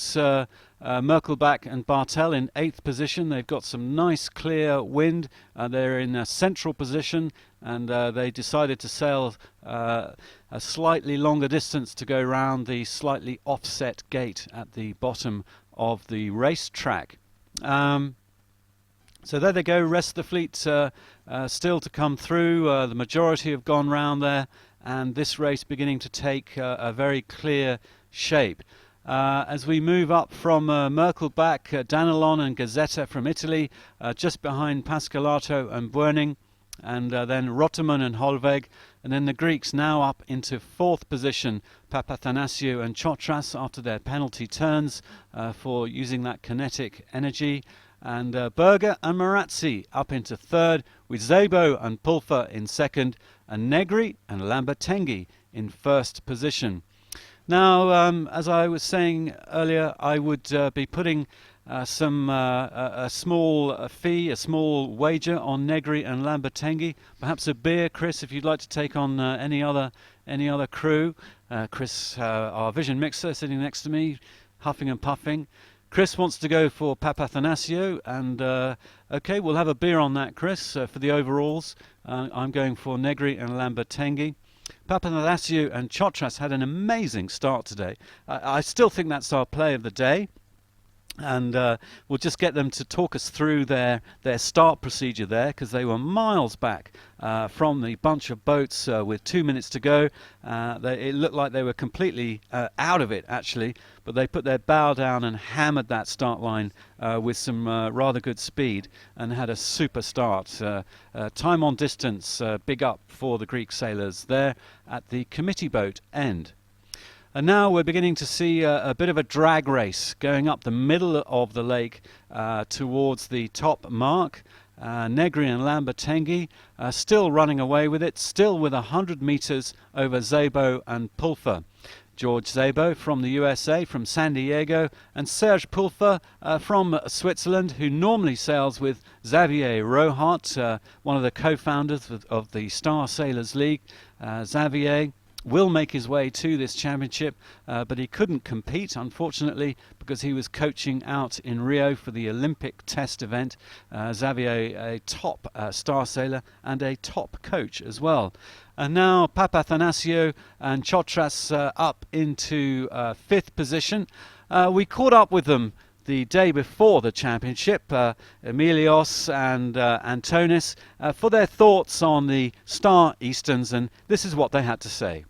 A: Merkelbach and Bartel in 8th position. They've got some nice clear wind. They're in a central position, and they decided to sail a slightly longer distance to go round the slightly offset gate at the bottom of the racetrack. So there they go. Rest of the fleet still to come through. The majority have gone round there, and this race beginning to take a very clear shape. As we move up from Merkelbach, Danilon and Gazzetta from Italy, just behind Pascalato and Buerning, and then Rotterman and Holweg, and then the Greeks now up into 4th position, Papathanasiou and Chotras after their penalty turns for using that kinetic energy. And Berger and Marazzi up into 3rd, with Szabo and Pulfer in 2nd, and Negri and Lambertenghi in 1st position. Now, as I was saying earlier, I would be putting a small fee, a small wager on Negri and Lambertenghi. Perhaps a beer, Chris, if you'd like to take on any other crew. Chris, our vision mixer, sitting next to me, huffing and puffing. Chris wants to go for Papathanasiou, and okay, we'll have a beer on that, Chris, for the overalls. I'm going for Negri and Lambertenghi. Papathanasiou and Chotras had an amazing start today. I still think that's our play of the day. And we'll just get them to talk us through their start procedure there, because they were miles back from the bunch of boats with 2 minutes to go. It looked like they were completely out of it, actually, but they put their bow down and hammered that start line with some rather good speed and had a super start. Time on distance, big up for the Greek sailors there at the committee boat end. And now we're beginning to see a bit of a drag race going up the middle of the lake towards the top mark. Negri and Lambertenghi still running away with it, still with 100 metres over Szabo and Pulfer. George Szabo from the USA, from San Diego, and Serge Pulfer from Switzerland, who normally sails with Xavier Rohart, one of the co-founders of the Star Sailors League. Xavier will make his way to this championship, but he couldn't compete, unfortunately, because he was coaching out in Rio for the Olympic test event. Xavier, a top star sailor and a top coach as well. And now Papathanasiou and Chotras up into 5th position. We caught up with them the day before the championship, Emilios and Antonis, for their thoughts on the Star Easterns, and this is what they had to say.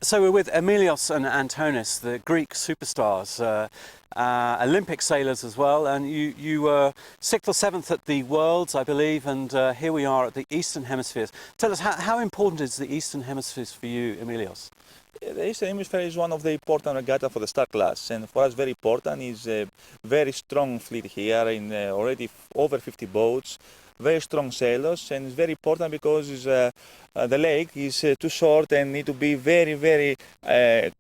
A: So we're with Emilios and Antonis, the Greek superstars, Olympic sailors as well, and you were 6th or 7th at the Worlds, I believe, and here we are at the Eastern Hemispheres. Tell us, how important is the Eastern Hemispheres for you, Emilios?
C: The Eastern Hemisphere is one of the important regatta for the Star class, and for us very important is a very strong fleet here in already over 50 boats, very strong sailors, and it's very important because the lake is too short and need to be very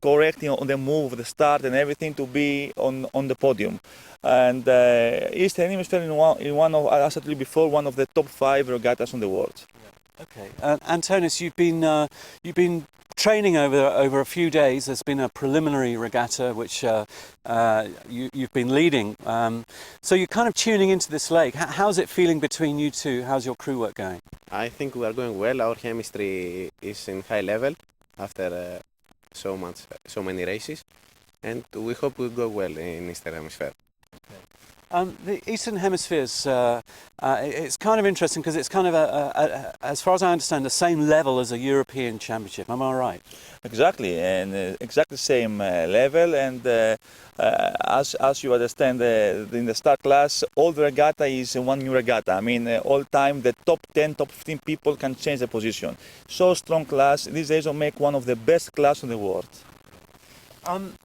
C: correct on the move, the start and everything to be on the podium. And Eastern Hemisphere is one of, as I told you before, one of the top 5 regattas in the world.
A: Yeah. Okay, Antonis, you've been training over a few days. There's been a preliminary regatta which you've been leading. So you're kind of tuning into this lake. How's it feeling between you two? How's your crew work going?
D: I think we are going well. Our chemistry is in high level after so many races, and we hope we go well in Eastern Hemisphere.
A: Okay. The Eastern Hemisphere's, it's kind of interesting because it's kind of, as far as I understand, the same level as a European Championship. Am I right?
C: Exactly, and exactly same level. And as you understand, in the star class, all the regatta is one new regatta. I mean, all time the top 10, top 15 people can change the position. So strong class. These days will make one of the best class in the world.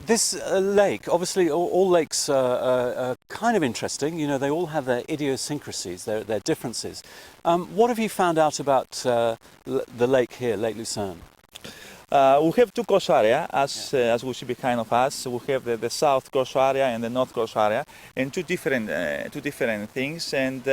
A: This lake, obviously, all lakes are kind of interesting. You know, they all have their idiosyncrasies, their differences. What have you found out about the lake here, Lake Lucerne?
C: We have two course area, as we see behind of us. We have the south course area and the north course area, and two different things. And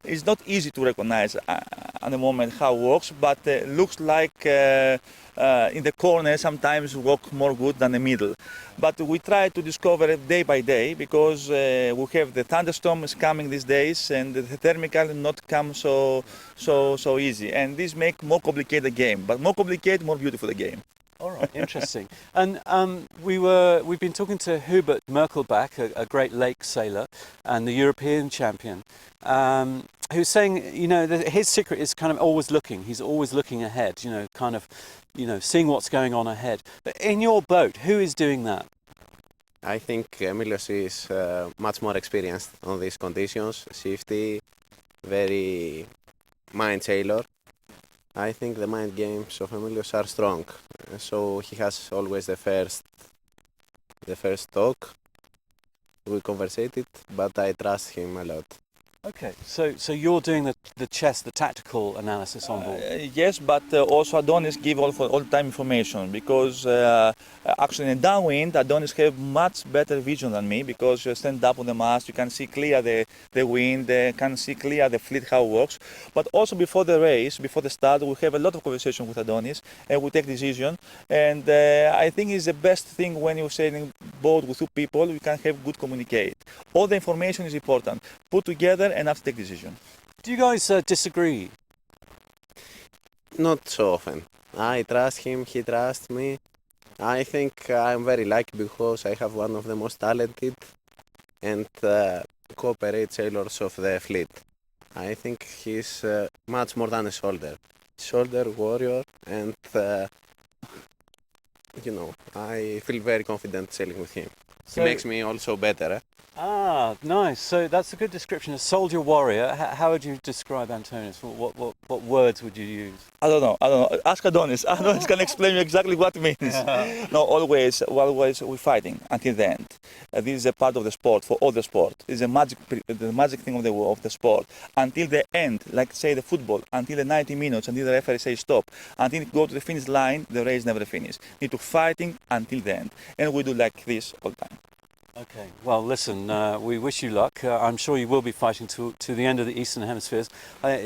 C: it's not easy to recognize at the moment how it works, but looks like in the corner sometimes work more good than the middle. But we try to discover it day by day because we have the thunderstorms coming these days, and the thermical not come so easy. And this make more complicated the game, but more complicated, more beautiful the game.
A: All right, interesting. And we've been talking to Hubert Merkel, a Great Lakes sailor and the European champion, who's saying, you know, that his secret is kind of always looking. He's always looking ahead, you know, kind of, you know, seeing what's going on ahead. But in your boat, who is doing that?
D: I think Emilios is much more experienced on these conditions, shifty, very mind sailor. I think the mind games of Emilios are strong, so he has always the first talk. We conversated, but I trust him a lot.
A: Okay, so you're doing the chess, the tactical analysis on board.
C: Yes, but also Adonis give all time information because actually in downwind Adonis have much better vision than me because you stand up on the mast, you can see clear the wind, can see clear the fleet how it works. But also before the race, before the start, we have a lot of conversation with Adonis and we take decision. And I think it's the best thing when you're sailing boat with two people, you can have good communicate. All the information is important. Put together and have to take decision.
A: Do you guys disagree?
D: Not so often. I trust him, he trusts me. I think I'm very lucky because I have one of the most talented and cooperate sailors of the fleet. I think he's much more than a shoulder warrior, and you know, I feel very confident sailing with him.
A: So,
D: he makes me also better.
A: Ah, nice. So that's a good description. A soldier warrior. How would you describe Antonis? What words would you use?
C: I don't know. Ask Adonis. Adonis can explain you exactly what it means. No, always we're fighting until the end. This is a part of the sport, for all the sport. It's the magic thing of the sport. Until the end, like say the football, until the 90 minutes, until the referee says stop, until you go to the finish line, the race never finishes. Need to fighting until the end. And we do like this all the time.
A: Okay, well listen, we wish you luck. I'm sure you will be fighting to the end of the Eastern Hemispheres. I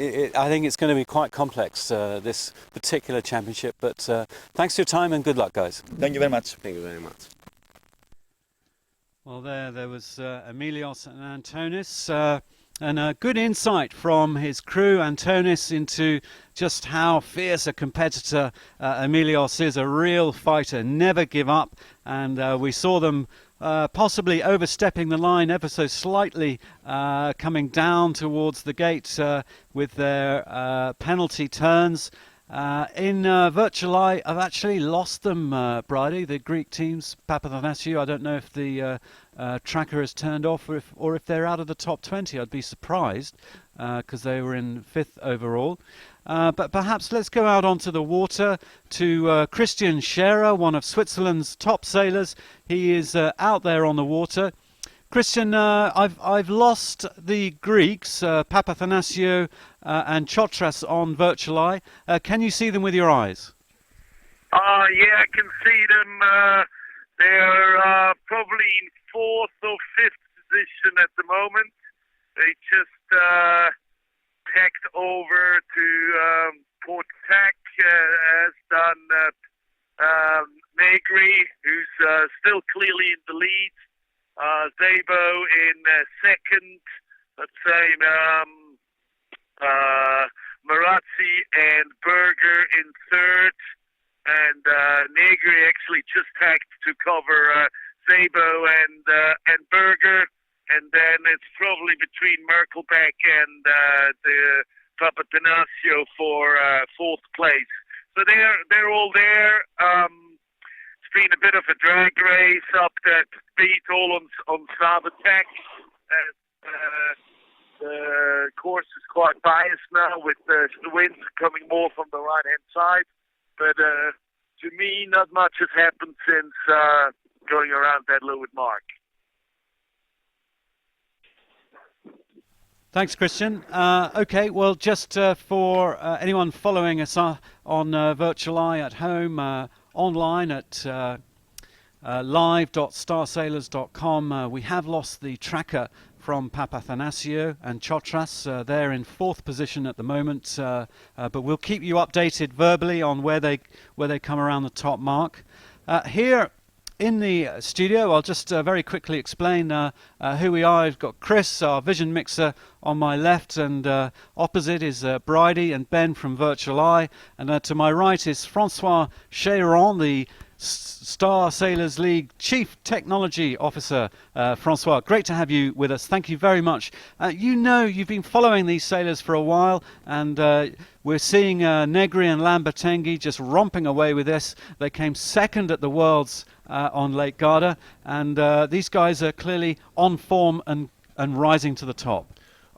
A: think it's going to be quite complex, this particular championship, but thanks for your time and good luck, guys.
C: Thank you very much.
D: Thank you very much.
A: Well, there was Emilios and Antonis, and a good insight from his crew, Antonis, into just how fierce a competitor Emilios is, a real fighter, never give up, and we saw them possibly overstepping the line ever so slightly, coming down towards the gate with their penalty turns. In Virtuali, I've actually lost them, Bridie, the Greek teams, Papathanassiou. I don't know if the tracker has turned off or if they're out of the top 20. I'd be surprised because they were in 5th overall. But perhaps let's go out onto the water to Christian Scherer, one of Switzerland's top sailors. He is out there on the water. Christian, I've lost the Greeks, Papathanassiou and Chotras on Virtuali. Can you see them with your eyes?
B: Yeah, I can see them. They're probably in 4th or 5th position at the moment. They just tacked over to Port Tack, has done Negri, who's still clearly in the lead. Zabo in 2nd, let's say Marazzi and Berger in 3rd, and Negri actually just tacked to cover Zabo and Berger, and then it's probably between Merkelbeck and the Papatanasio for fourth place. So they're all there. It's been a bit of a drag race up that speed, all on starboard tack. The course is quite biased now with the winds coming more from the right-hand side. But to me, not much has happened since going around that leeward mark.
A: Thanks, Christian. Okay, well, just for anyone following us on Virtual Eye at home, online at live.starsailors.com, we have lost the tracker from Papathanasio and Chotras. They're in fourth position at the moment, but we'll keep you updated verbally on where they come around the top mark. Here in the studio, I'll just very quickly explain who we are. I've got Chris, our vision mixer, on my left, and opposite is Bridie and Ben from Virtual Eye, and to my right is Francois Chéron, the Star Sailors League Chief Technology Officer. Francois, great to have you with us. Thank you very much. You've been following these sailors for a while, and we're seeing Negri and Lambertenghi just romping away with this. They came second at the Worlds on Lake Garda, and these guys are clearly on form and rising to the top.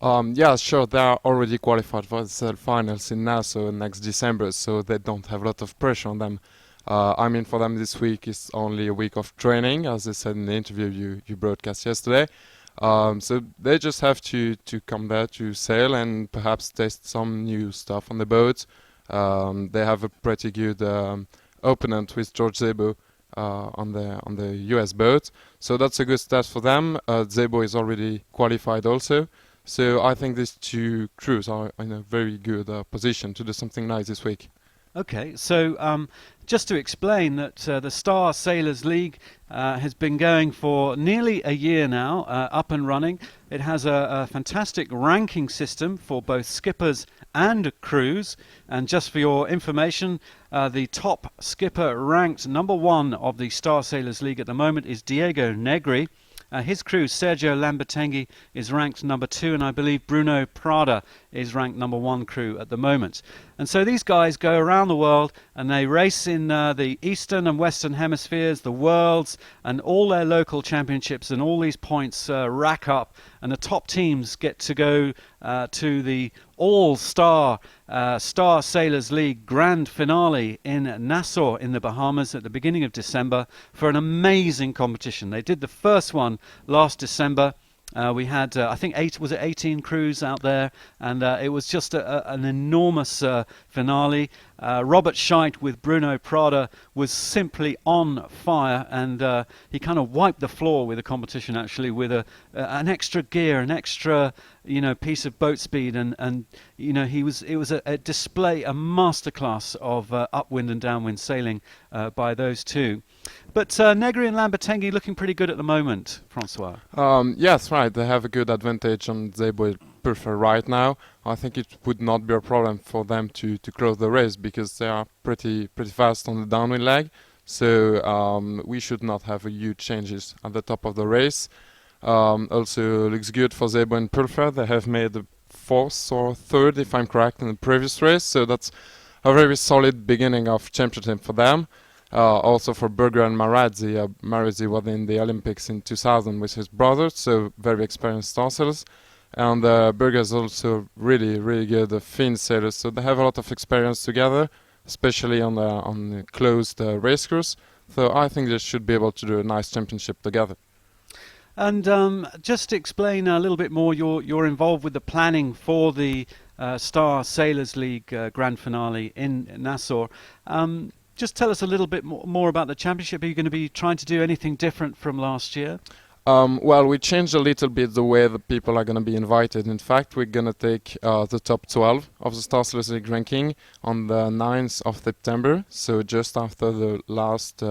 E: Yeah, sure. They are already qualified for the finals in Nassau next December, so they don't have a lot of pressure on them. I mean, for them this week is only a week of training, as they said in the interview you broadcast yesterday. So they just have to come there to sail and perhaps test some new stuff on the boat. They have a pretty good opponent with George Zebo on the US boat, so that's a good start for them. Zebo is already qualified also. So I think these two crews are in a very good position to do something nice this week.
A: Okay, so just to explain that the Star Sailors League has been going for nearly a year now, up and running. It has a fantastic ranking system for both skippers and crews. And just for your information, the top skipper ranked number one of the Star Sailors League at the moment is Diego Negri. His crew, Sergio Lambertenghi, is ranked number 2, and I believe Bruno Prada is ranked number 1 crew at the moment. And so these guys go around the world and they race in the Eastern and Western Hemispheres, the Worlds, and all their local championships, and all these points rack up, and the top teams get to go to the All-Star Star Sailors League Grand Finale in Nassau in the Bahamas at the beginning of December for an amazing competition. They did the first one last December. We had, I think, 18 crews out there, and it was just an enormous finale. Robert Scheidt with Bruno Prada was simply on fire, and he kind of wiped the floor with the competition, actually, with an extra gear, an extra piece of boat speed, and it was a display, a masterclass of upwind and downwind sailing by those two. But Negri and Lambertenghi looking pretty good at the moment, Francois.
E: Yes, right. They have a good advantage on Zebo Purfer right now. I think it would not be a problem for them to close the race because they are pretty fast on the downwind leg. So we should not have huge changes at the top of the race. Also looks good for Zebo and Purfer. They have made the 4th or 3rd, if I'm correct, in the previous race. So that's a very solid beginning of championship for them. Also for Berger and Marazzi. Marazzi was in the Olympics in 2000 with his brother, so very experienced star sailors. And Berger is also really good Finn sailors, so they have a lot of experience together, especially on the closed race course. So I think they should be able to do a nice championship together. And
A: just to explain a little bit more, you're involved with the planning for the Star Sailors League Grand Finale in Nassau. Just tell us a little bit more about the championship. Are you going to be trying to do anything different from last year?
E: Well, we changed a little bit the way the people are going to be invited. In fact, we're going to take the top 12 of the Star Sailors League ranking on the 9th of September. So just after the last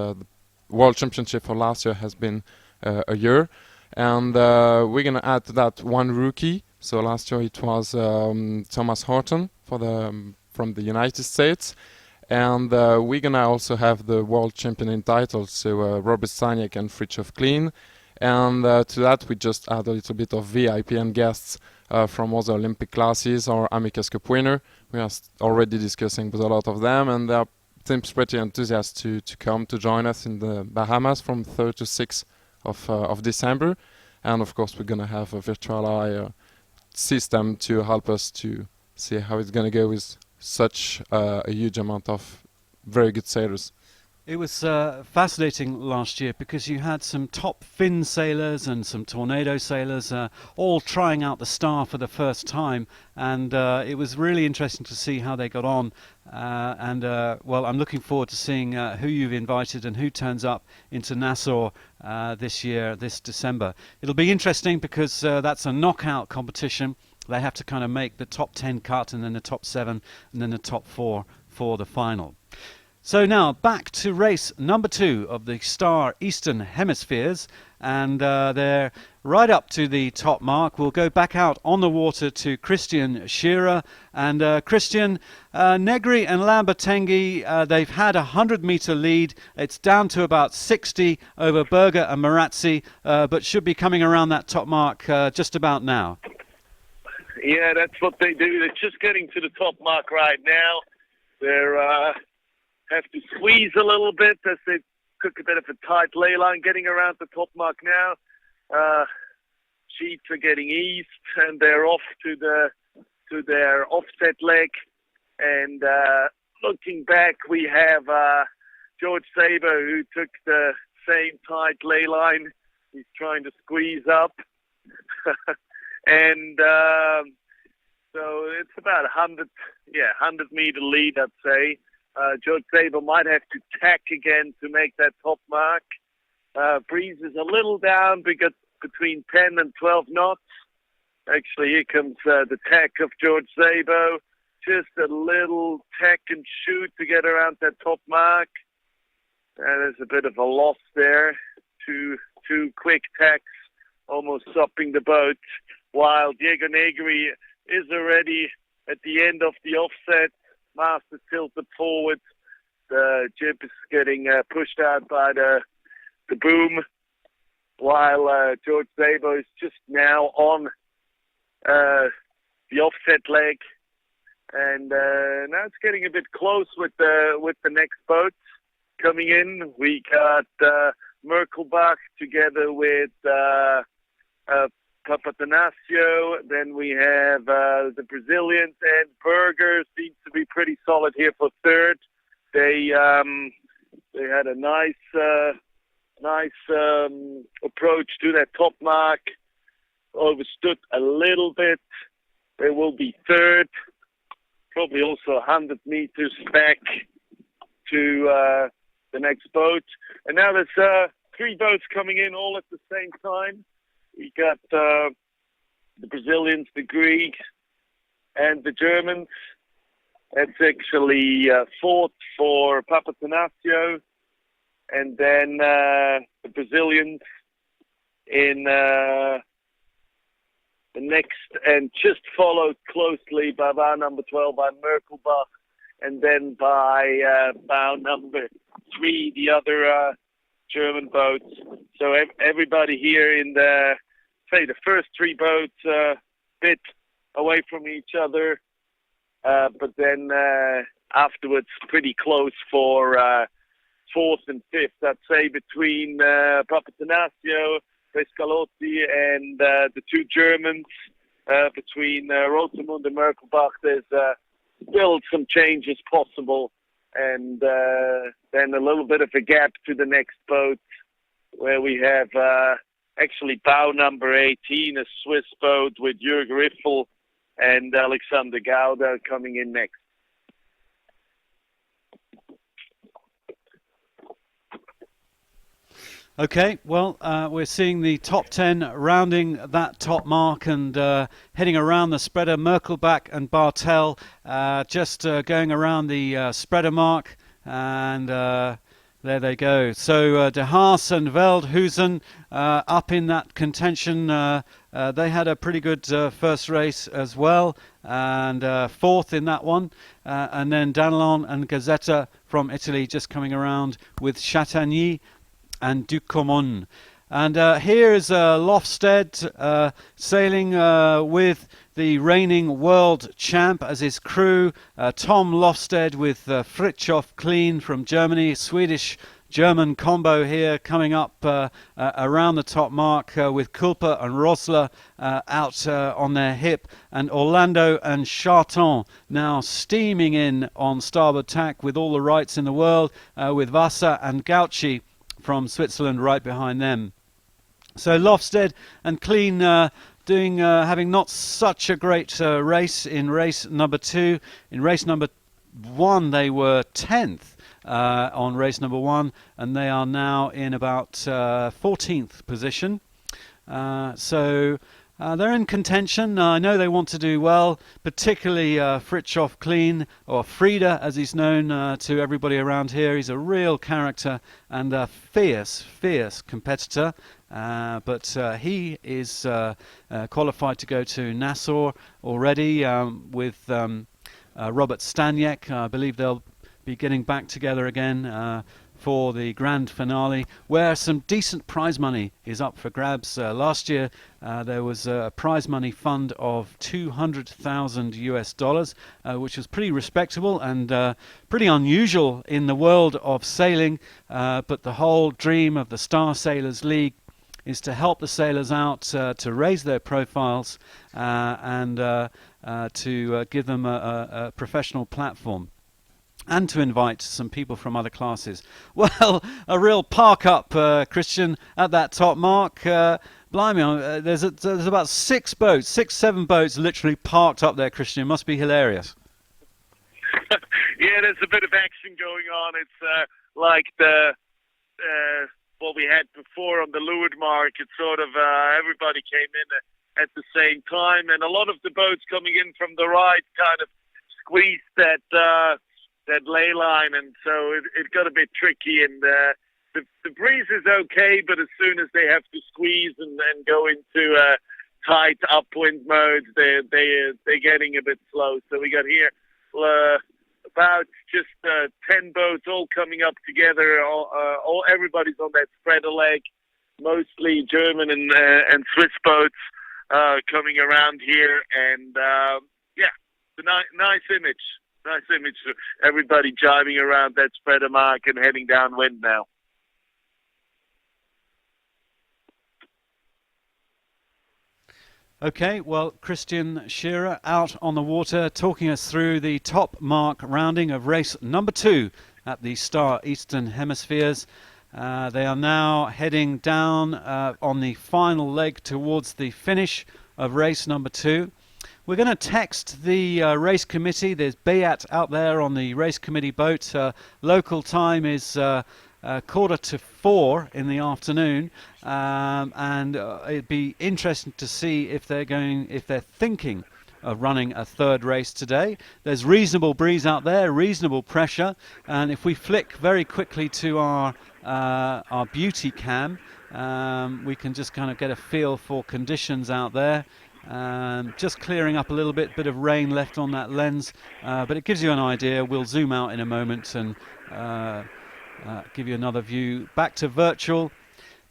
E: World Championship for last year has been a year. And we're going to add to that one rookie. So last year it was Thomas Horton from the United States. And we're going to also have the world champion in titles, so Robert Staniak and Fritjof Kleen. And to that, we just add a little bit of VIP and guests from other Olympic classes or Amicus Cup winner. We are already discussing with a lot of them, and they seems pretty enthusiastic to come to join us in the Bahamas from 3rd to 6th of December. And of course, we're going to have a virtual eye system to help us to see how it's going to go with such a huge amount of very good sailors.
A: It was fascinating last year because you had some top fin sailors and some tornado sailors all trying out the Star for the first time, and it was really interesting to see how they got on. Well, I'm looking forward to seeing who you've invited and who turns up into Nassau this year, this December. It'll be interesting because that's a knockout competition. They have to kind of make the top 10 cut, and then the top 7, and then the top 4 for the final. So now back to race number 2 of the Star Eastern Hemispheres, and they're right up to the top mark. We'll go back out on the water to Christian Shearer, and Christian, Negri and Lambertenghi, they've had a 100-meter lead. It's down to about 60 over Berger and Marazzi, but should be coming around that top mark just about now.
B: Yeah, that's what they do. They're just getting to the top mark right now. They're have to squeeze a little bit as they took a bit of a tight ley line getting around the top mark now. Sheets are getting eased, and they're off to their offset leg. And looking back, we have George Saber, who took the same tight ley line. He's trying to squeeze up. And so it's about 100 meter lead, I'd say. George Saber might have to tack again to make that top mark. Breeze is a little down because between 10 and 12 knots. Actually, here comes the tack of George Saber. Just a little tack and shoot to get around that top mark. There's a bit of a loss there. Two quick tacks, almost stopping the boat, while Diego Negri is already at the end of the offset. Mast is tilted forward. The jib is getting pushed out by the boom, while George Saber is just now on the offset leg, and now it's getting a bit close with the next boat coming in. We got Merkelbach together with Papatanasio. Then we have the Brazilians, and Berger seems to be pretty solid here for third. They had a nice approach to that top mark. Overstood a little bit. They will be third, probably also 100 meters back to the next boat. And now there's 3 boats coming in all at the same time. We got the Brazilians, the Greeks, and the Germans. That's actually fourth for Papatanasio, and then the Brazilians in the next, and just followed closely by bow number 12 by Merkelbach, and then by bow number 3, the other German boats. So everybody here in the first 3 boats bit away from each other, but then afterwards pretty close for 4th and 5th. I'd say between Papatanasio, Pescalotti, and the 2 Germans, between Rotemund and Merkelbach, there's still some changes possible. And then a little bit of a gap to the next boat, where we have actually bow number 18, a Swiss boat with Jürg Riffel and Alexander Gauda coming in next.
A: Okay, well, we're seeing the top 10 rounding that top mark and heading around the spreader. Merkelbach and Bartel just going around the spreader mark, and there they go. So De Haas and Veldhusen up in that contention. They had a pretty good first race as well, and 4th in that one. And then Danelon and Gazzetta from Italy just coming around with Chatagny and Ducommun. And here is Lofsted sailing with the reigning world champ as his crew. Tom Lofsted with Fritjof Kleen from Germany, Swedish-German combo here coming up around the top mark with Kulpa and Rosler out on their hip, and Orlando and Charton now steaming in on starboard tack with all the rights in the world, with Vasa and Gauci from Switzerland right behind them. So Lofsted and Kleen having not such a great race in race number 2. In race number 1 they were 10th on race number 1, and they are now in about 14th position. So they're in contention. I know they want to do well, particularly Fritjof Kleen, or Frieda as he's known to everybody around here. He's a real character and a fierce competitor. But he is qualified to go to Nassau already with Robert Staniek. I believe they'll be getting back together again for the grand finale, where some decent prize money is up for grabs. Last year there was a prize money fund of $200,000, which was pretty respectable and pretty unusual in the world of sailing. But the whole dream of the Star Sailors League is to help the sailors out, to raise their profiles and to give them a professional platform, and to invite some people from other classes. Well, a real park up, Christian, at that top mark. Blimey, there's about 7 boats literally parked up there, Christian. It must be hilarious.
B: Yeah, there's a bit of action going on. It's like the what we had before on the leeward mark. It's sort of everybody came in at the same time, and a lot of the boats coming in from the right kind of squeezed that ley line, and so it got a bit tricky. And the breeze is okay, but as soon as they have to squeeze and go into tight upwind modes, they're getting a bit slow. So we got here about just 10 boats all coming up together. Everybody's on that spreader leg, mostly German and Swiss boats coming around here, and yeah, it's a nice image. Nice image of everybody jiving around that spreader mark and heading downwind now.
A: Okay, well, Christian Shearer out on the water talking us through the top mark rounding of race number 2 at the Star Eastern Hemispheres. They are now heading down on the final leg towards the finish of race number 2. We're going to text the race committee. There's Bayat out there on the race committee boat. Local time is 3:45 in the afternoon, and it'd be interesting to see if they're thinking of running a third race today. There's reasonable breeze out there, reasonable pressure, and if we flick very quickly to our beauty cam, we can just kind of get a feel for conditions out there. Just clearing up a little bit of rain left on that lens, but it gives you an idea. We'll zoom out in a moment and give you another view. Back to virtual.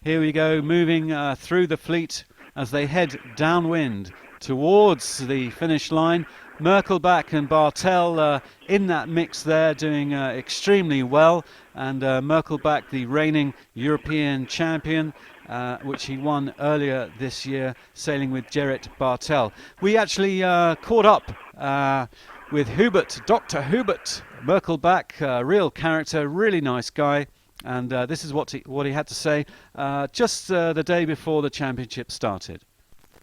A: Here we go, moving through the fleet as they head downwind towards the finish line. Merkelbach and Bartel in that mix there, doing extremely well, and Merkelbach, the reigning European champion, which he won earlier this year, sailing with Gerrit Bartel. We actually caught up with Dr. Hubert Merkelbach, a real character, really nice guy, and this is what he had to say just the day before the championship started.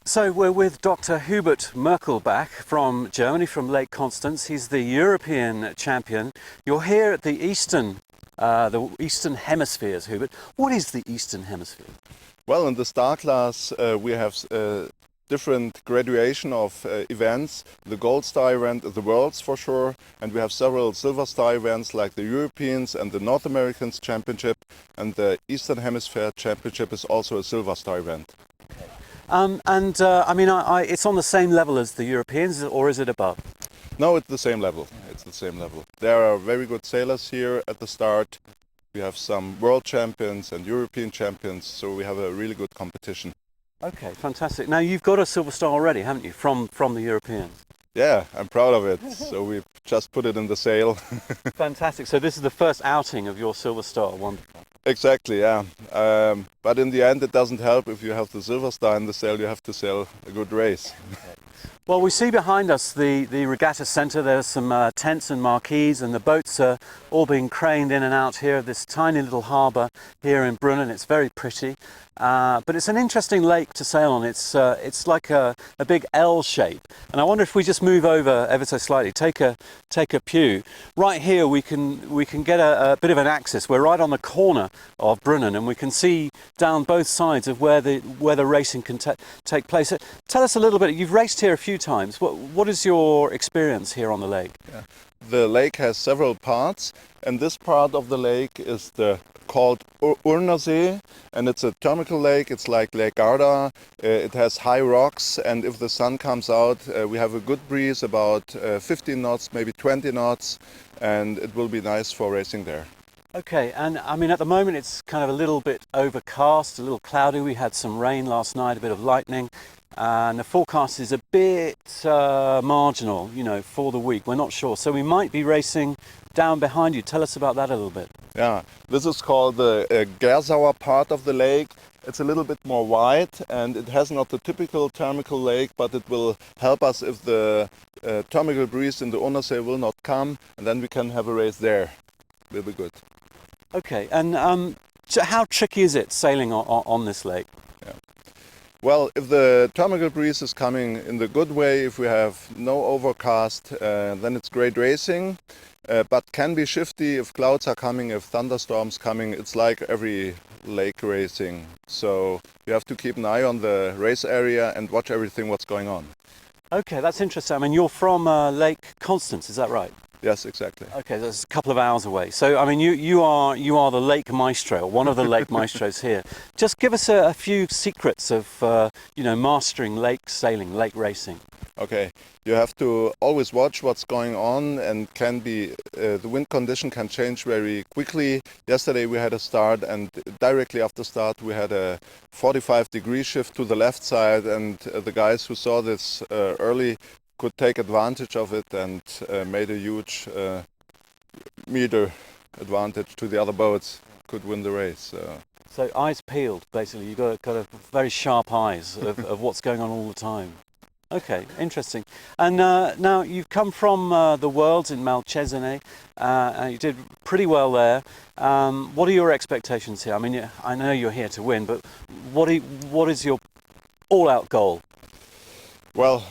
A: So we're with Dr. Hubert Merkelbach from Germany, from Lake Constance. He's the European champion. You're here at the Eastern Hemispheres, Hubert. What is the Eastern Hemisphere?
F: Well, in the star class we have different graduation of events. The Gold Star event is the Worlds for sure, and we have several Silver Star events like the Europeans and the North Americans Championship, and the Eastern Hemisphere Championship is also a Silver Star event.
A: I mean, it's on the same level as the Europeans, or is it above?
F: No, it's the same level. It's the same level. There are very good sailors here at the start. We have some world champions and European champions, so we have a really good competition.
A: Okay, fantastic. Now you've got a silver star already, haven't you, from the Europeans?
F: Yeah, I'm proud of it. So we just put it in the sail.
A: Fantastic. So this is the first outing of your silver star. Wonderful.
F: Exactly, yeah. But in the end, it doesn't help if you have the silver star in the sail. You have to sail a good race.
A: Well, we see behind us the regatta centre. There's some tents and marquees, and the boats are all being craned in and out here of this tiny little harbour here in Brunnen. It's very pretty, but it's an interesting lake to sail on. It's like a big L shape, and I wonder if we just move over ever so slightly, take a pew. Right here we can get a bit of an access. We're right on the corner of Brunnen, and we can see down both sides of where the racing can take place. Tell us a little bit. You've raced here a few times. What is your experience here on the lake?
F: Yeah. The lake has several parts, and this part of the lake is called Urnersee, and it's a thermal lake. It's like Lake Garda. It has high rocks, and if the sun comes out, we have a good breeze, about 15 knots, maybe 20 knots, and it will be nice for racing there.
A: Okay, and I mean at the moment it's kind of a little bit overcast, a little cloudy. We had some rain last night, a bit of lightning. And the forecast is a bit marginal, for the week. We're not sure. So we might be racing down behind you. Tell us about that a little bit.
F: Yeah, this is called the Gersauer part of the lake. It's a little bit more wide, and it has not the typical thermal lake, but it will help us if the thermal breeze in the Urnersee will not come, and then we can have a race there. Will be good.
A: Okay, and how tricky is it sailing on this lake?
F: Well, if the thermal breeze is coming in the good way, if we have no overcast, then it's great racing, but can be shifty if clouds are coming, if thunderstorms coming. It's like every lake racing. So you have to keep an eye on the race area and watch everything what's going on.
A: Okay, that's interesting. I mean, you're from Lake Constance, is that right?
F: Yes, exactly.
A: Okay, that's a couple of hours away. So, I mean, you are the lake maestro, one of the lake maestros here. Just give us a few secrets of, mastering lake sailing, lake racing.
F: Okay, you have to always watch what's going on, and the wind condition can change very quickly. Yesterday we had a start, and directly after start we had a 45-degree shift to the left side, and the guys who saw this early could take advantage of it and made a huge meter advantage to the other boats, could win the race.
A: So eyes peeled, basically. You've got very sharp eyes of what's going on all the time. Okay, interesting. And now you've come from the Worlds in Malcesine. You did pretty well there. What are your expectations here? I mean, I know you're here to win, but what is your all-out goal?
F: Well,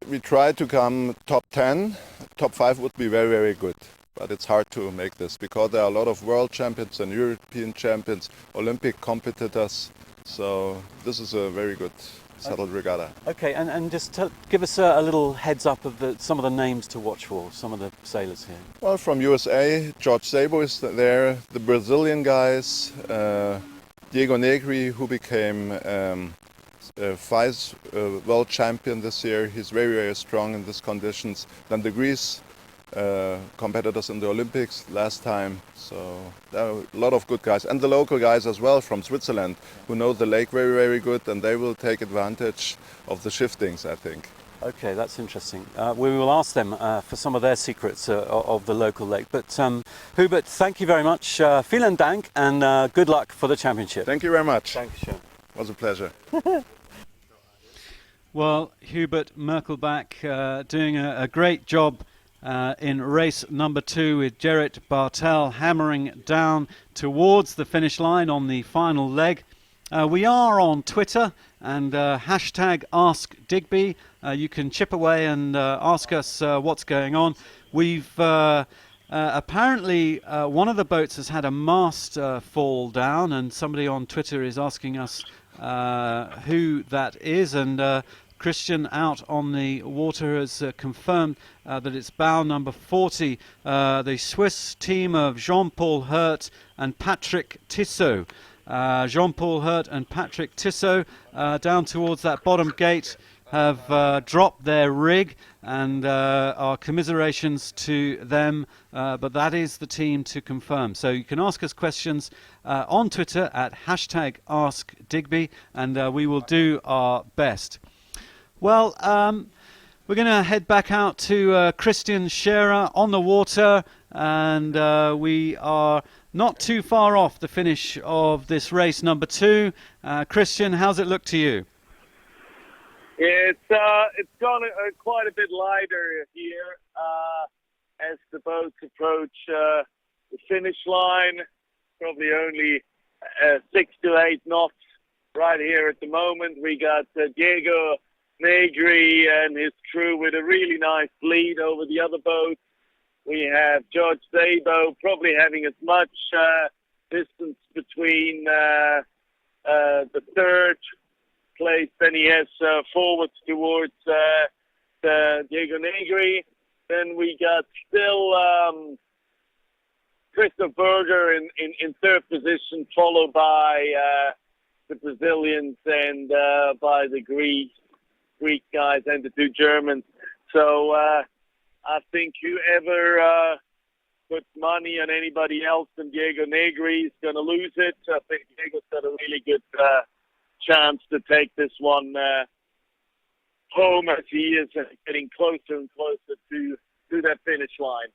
F: we try to come top 10. Top 5 would be very, very good. But it's hard to make this because there are a lot of world champions and European champions, Olympic competitors. So this is a very good settled regatta.
A: Okay, and just give us a little heads up of some of the names to watch for, some of the sailors here.
F: Well, from USA, George Sabo is there, the Brazilian guys, Diego Negri, who became vice world champion this year. He's very, very strong in these conditions. Then the Greece competitors in the Olympics last time. So there are a lot of good guys. And the local guys as well from Switzerland who know the lake very, very good, and they will take advantage of the shiftings, I think.
A: Okay, that's interesting. We will ask them for some of their secrets of the local lake. But Hubert, thank you very much. Vielen Dank, and good luck for the championship.
F: Thank you very much.
A: Dankeschön.
F: It was a pleasure.
A: Well, Hubert Merkel doing a great job in race number 2 with Gerrit Bartel hammering down towards the finish line on the final leg. We are on Twitter and hashtag AskDigby. You can chip away and ask us what's going on. We've apparently one of the boats has had a mast fall down, and somebody on Twitter is asking us who that is, and Christian out on the water has confirmed that it's bow number 40, the Swiss team of Jean-Paul Hurt and Patrick Tissot. Jean-Paul Hurt and Patrick Tissot down towards that bottom gate. have dropped their rig, and our commiserations to them, but that is the team to confirm. So you can ask us questions on Twitter at #AskDigby, and we will do our best. Well, we're going to head back out to Christian Scherer on the water, and we are not too far off the finish of this race number 2. Christian, how's it look to you?
B: It's gone quite a bit lighter here as the boats approach the finish line. Probably only 6 to 8 knots right here at the moment. We got Diego Negri and his crew with a really nice lead over the other boats. We have George Zabo probably having as much distance between the third place than he has forwards towards Diego Negri. Then we got still Christoph Berger in third position, followed by the Brazilians and by the Greek guys and the 2 Germans. So I think whoever puts money on anybody else than Diego Negri is going to lose it. I think Diego's got a really good chance to take this one home as he is getting closer and closer to that finish line.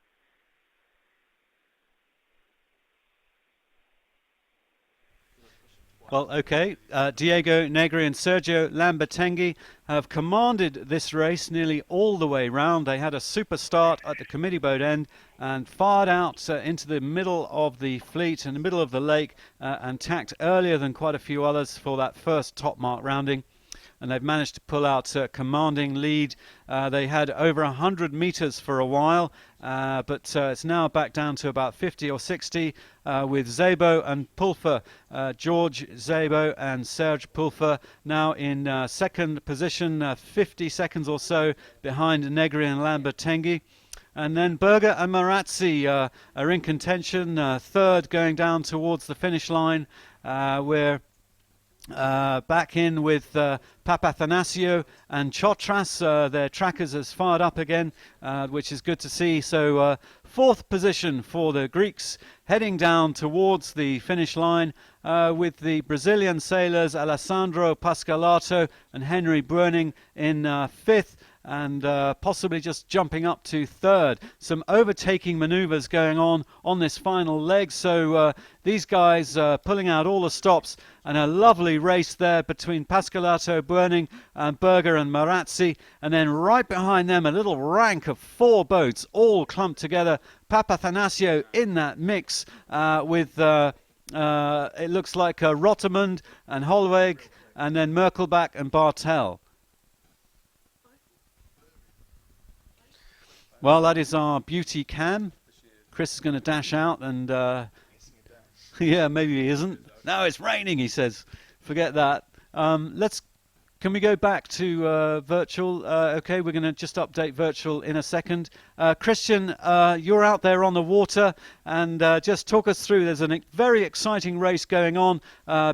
A: Well, okay. Diego Negri and Sergio Lambertenghi have commanded this race nearly all the way round. They had a super start at the committee boat end and fired out into the middle of the fleet, in the middle of the lake, and tacked earlier than quite a few others for that first top mark rounding. And they've managed to pull out a commanding lead. They had over 100 meters for a while, but it's now back down to about 50 or 60 with Zabo and Pulfer. George Zabo and Serge Pulfer now in second position, 50 seconds or so behind Negri and Lambertenghi. And then Berger and Marazzi are in contention, third going down towards the finish line, where back in with Papathanasio and Chotras. Their trackers has fired up again, which is good to see. So fourth position for the Greeks, heading down towards the finish line with the Brazilian sailors Alessandro Pascalato and Henry Bruning in fifth, and possibly just jumping up to third. Some overtaking maneuvers going on this final leg, so these guys pulling out all the stops, and a lovely race there between Pascalato, Burning, and Berger and Marazzi, and then right behind them a little rank of 4 boats all clumped together. Papathanasio in that mix with it looks like Rotermund and Holweg, and then Merkelbach and Bartel. Well, that is our beauty cam. Chris is going to dash out and yeah, maybe he isn't. No, it's raining, he says. Forget that. Can we go back to virtual? Okay, we're going to just update virtual in a second. Christian, you're out there on the water, and just talk us through. There's a very exciting race going on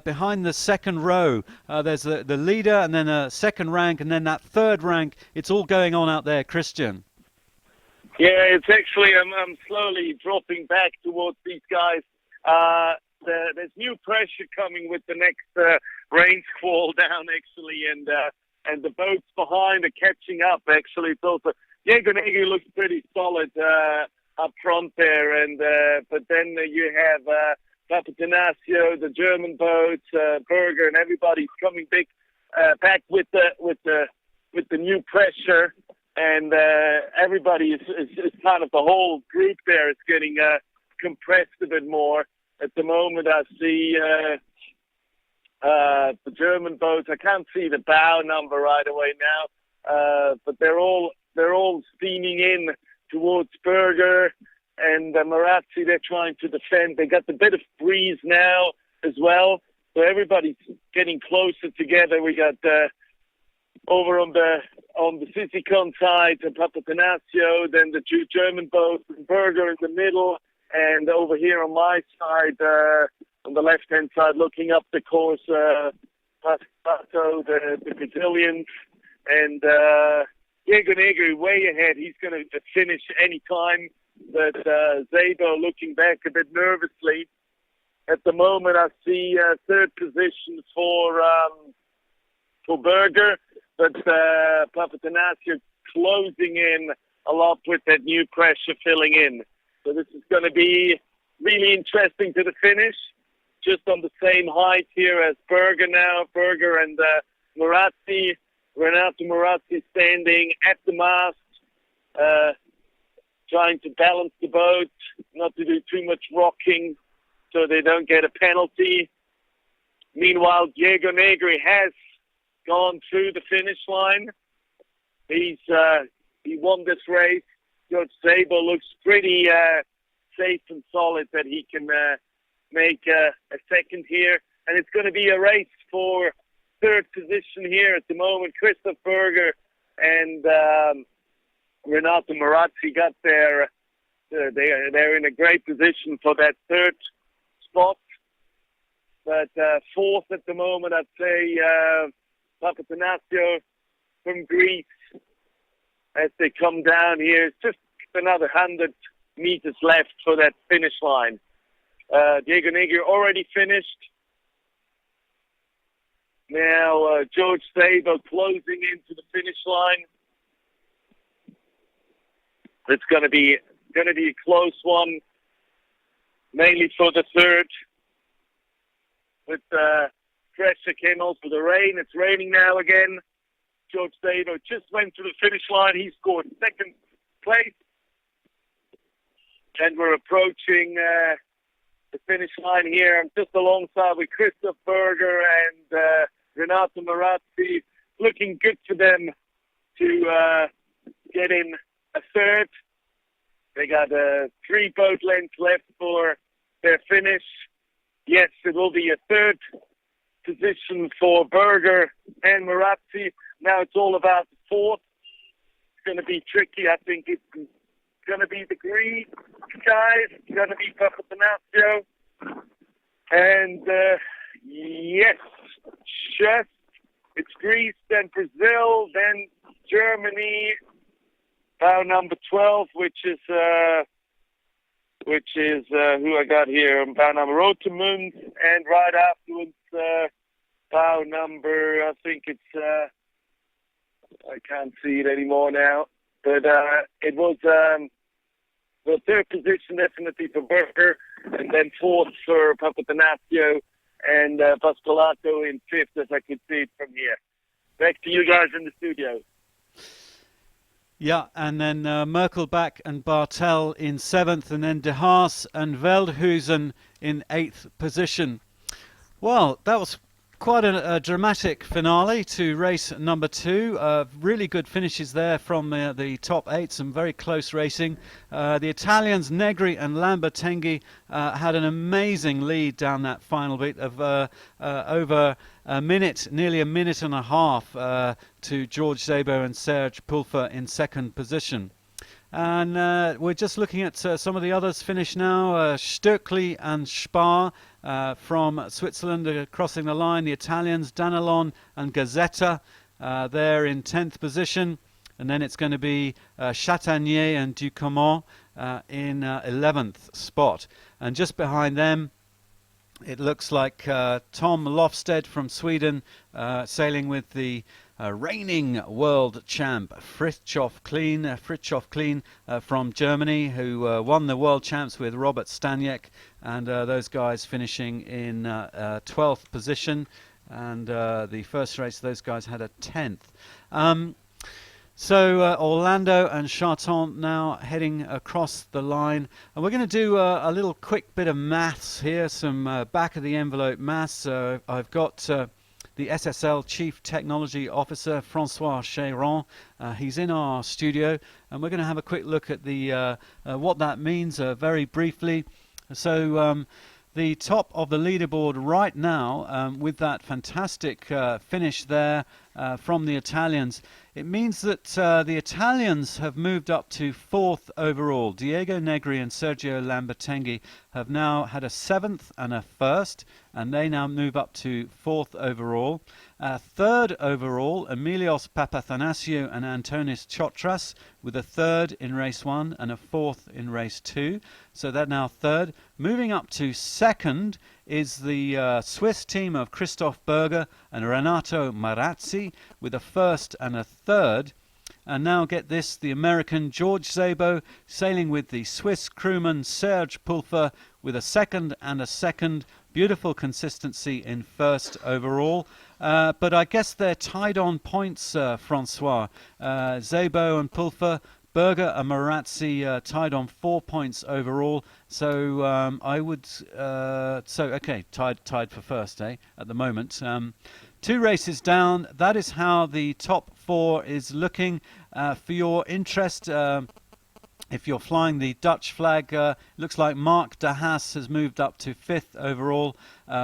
A: behind the second row. There's the leader, and then a second rank, and then that third rank. It's all going on out there, Christian.
B: Yeah, it's actually, I'm slowly dropping back towards these guys. There's new pressure coming with the next rain squall down, actually, and the boats behind are catching up, actually. It's also, Diego Negri looks pretty solid up front there, and but then you have Papathanasio, the German boats, Berger, and everybody's coming back with the new pressure. And everybody is kind of, the whole group there is getting compressed a bit more. At the moment, I see the German boats. I can't see the bow number right away now, but they're all steaming in towards Berger and Marazzi. They're trying to defend. They got the bit of breeze now as well, so everybody's getting closer together. We got over on the Sisikon side, Papathanasio, then the 2 German boats, and Berger in the middle, and over here on my side, on the left-hand side, looking up the course, Pascalato, the Brazilians, And Diego Negri way ahead. He's going to finish any time. But Szabo looking back a bit nervously. At the moment, I see third position for Berger, but Papathanassiou closing in a lot with that new pressure filling in. So this is going to be really interesting to the finish. Just on the same height here as Berger now. Berger and Morazzi. Renato Morazzi standing at the mast, trying to balance the boat, not to do too much rocking so they don't get a penalty. Meanwhile, Diego Negri has gone through the finish line. He won this race. George Szabo looks pretty safe and solid that he can make a second here. And it's going to be a race for third position here at the moment. Christoph Berger and Renato Morazzi got there. They're in a great position for that third spot. But fourth at the moment, I'd say Papathanassiou from Greece. As they come down here, it's just another 100 meters left for that finish line. Diego Negri already finished. Now George Szabo closing into the finish line. It's going to be a close one, mainly for the third. With pressure came also the rain. It's raining now again. George Szabo just went to the finish line. He scored second place. And we're approaching the finish line here. I'm just alongside with Christoph Berger and Renato Morazzi. Looking good for them to get in a third. They got 3 boat lengths left for their finish. Yes, it will be a third position for Berger and Morazzi. Now it's all about the fourth. It's going to be tricky. I think it's going to be the Greek guys. It's going to be Papathanassiou. And yes, it's Greece, then Brazil, then Germany. Bow number 12, which is who I got here. Bow number Rotemund, and right afterwards, bow number, I think it's, I can't see it anymore now, but it was the third position definitely for Berger, and then fourth for Papathanassiou, and Pascolato in fifth, as I could see it from here. Back to you guys in the studio.
A: Yeah, and then Merkel back and Bartel in 7th, and then De Haas and Veldhuizen in 8th position. Well, that was quite a dramatic finale to race number 2. Really good finishes there from the top 8, some very close racing. The Italians, Negri and Lambertenghi, had an amazing lead down that final bit of over a minute, nearly a minute and a half to George Szabo and Serge Pulfer in second position. And we're just looking at some of the others finish now. Stöckli and Spar from Switzerland crossing the line. The Italians, Danelon and Gazzetta, there in 10th position. And then it's going to be Chatagnier and Ducomont in 11th spot. And just behind them, it looks like Tom Lofsted from Sweden sailing with the reigning world champ Fritjof Kleen from Germany, who won the world champs with Robert Staniek, and those guys finishing in 12th position, and the first race those guys had a 10th. So Orlando and Charton now heading across the line, and we're going to do a little quick bit of maths here, some back of the envelope maths. I've got the SSL Chief Technology Officer, Francois Chéron. He's in our studio, and we're going to have a quick look at the what that means very briefly. So the top of the leaderboard right now, with that fantastic finish there from the Italians, it means that the Italians have moved up to 4th overall. Diego Negri and Sergio Lambertenghi have now had a 7th and a 1st, and they now move up to 4th overall. 3rd overall, Emilios Papathanasiou and Antonis Chotras, with a 3rd in race 1 and a 4th in race 2. So they're now 3rd. Moving up to 2nd is the Swiss team of Christoph Berger and Renato Marazzi, with a 1st and a 3rd. And now get this, the American George Szabo sailing with the Swiss crewman Serge Pulfer with a 2nd and a 2nd. Beautiful consistency in 1st overall. But I guess they're tied on points, Francois. Szabo and Pulfer, Berger and Marazzi tied on 4 points overall. So I would... okay, tied for first, at the moment. 2 races down. That is how the top 4 is looking. For your interest, if you're flying the Dutch flag, looks like Mark de Haas has moved up to 5th overall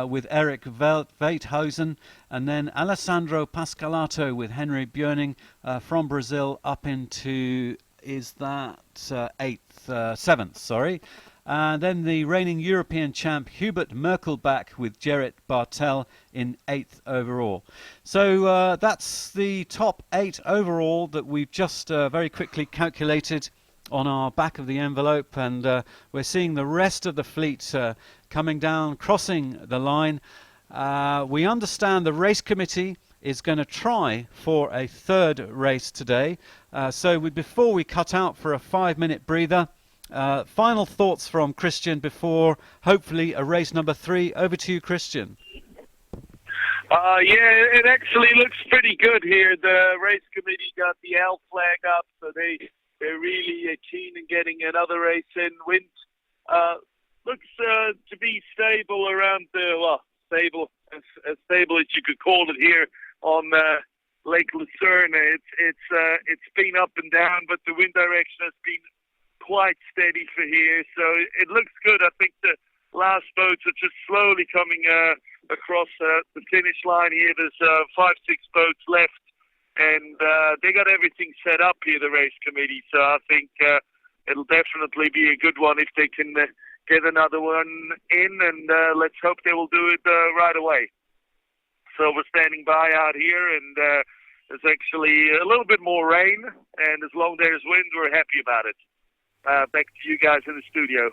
A: with Eric Veithausen, and then Alessandro Pascalato with Henry Björning from Brazil up into, is that 7th, sorry. Then the reigning European champ Hubert Merkel back with Gerrit Bartel in 8th overall. So that's the top 8 overall that we've just very quickly calculated on our back of the envelope, and we're seeing the rest of the fleet coming down, crossing the line. We understand the race committee is going to try for a 3rd race today. So before we cut out for a 5-minute breather, final thoughts from Christian before hopefully a race number 3. Over to you, Christian.
B: Yeah, it actually looks pretty good here. The race committee got the L flag up, so they're really keen in getting another race in. Wind looks to be stable around stable as stable as you could call it here on Lake Lucerne. It's been up and down, but the wind direction has been quite steady for here, so it looks good. I think the last boats are just slowly coming across the finish line here. There's 5-6 boats left, and they got everything set up here, the race committee, so I think it'll definitely be a good one if they can get another one in, and let's hope they will do it right away. So we're standing by out here, and there's actually a little bit more rain, and as long as there's wind, we're happy about it. Back to you guys in the studio.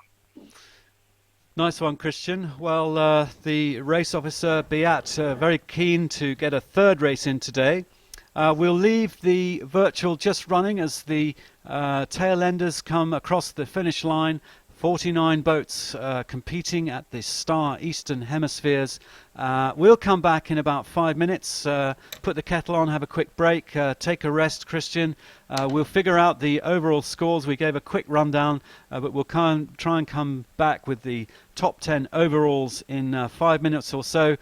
A: Nice one, Christian. Well, the race officer, Beat, very keen to get a 3rd race in today. We'll leave the virtual just running as the tail enders come across the finish line. 49 boats competing at the Star Eastern Hemispheres. We'll come back in about 5 minutes, put the kettle on, have a quick break, take a rest, Christian. We'll figure out the overall scores. We gave a quick rundown, but we'll try and come back with the top 10 overalls in 5 minutes or so.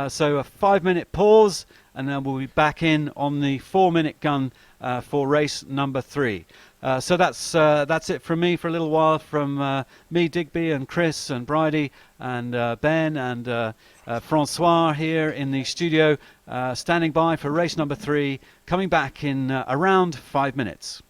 A: So a 5-minute pause, and then we'll be back in on the 4-minute gun for race number 3. So that's it from me for a little while, from me, Digby, and Chris, and Bridie, and Ben, and Francois here in the studio, standing by for race number 3, coming back in around 5 minutes.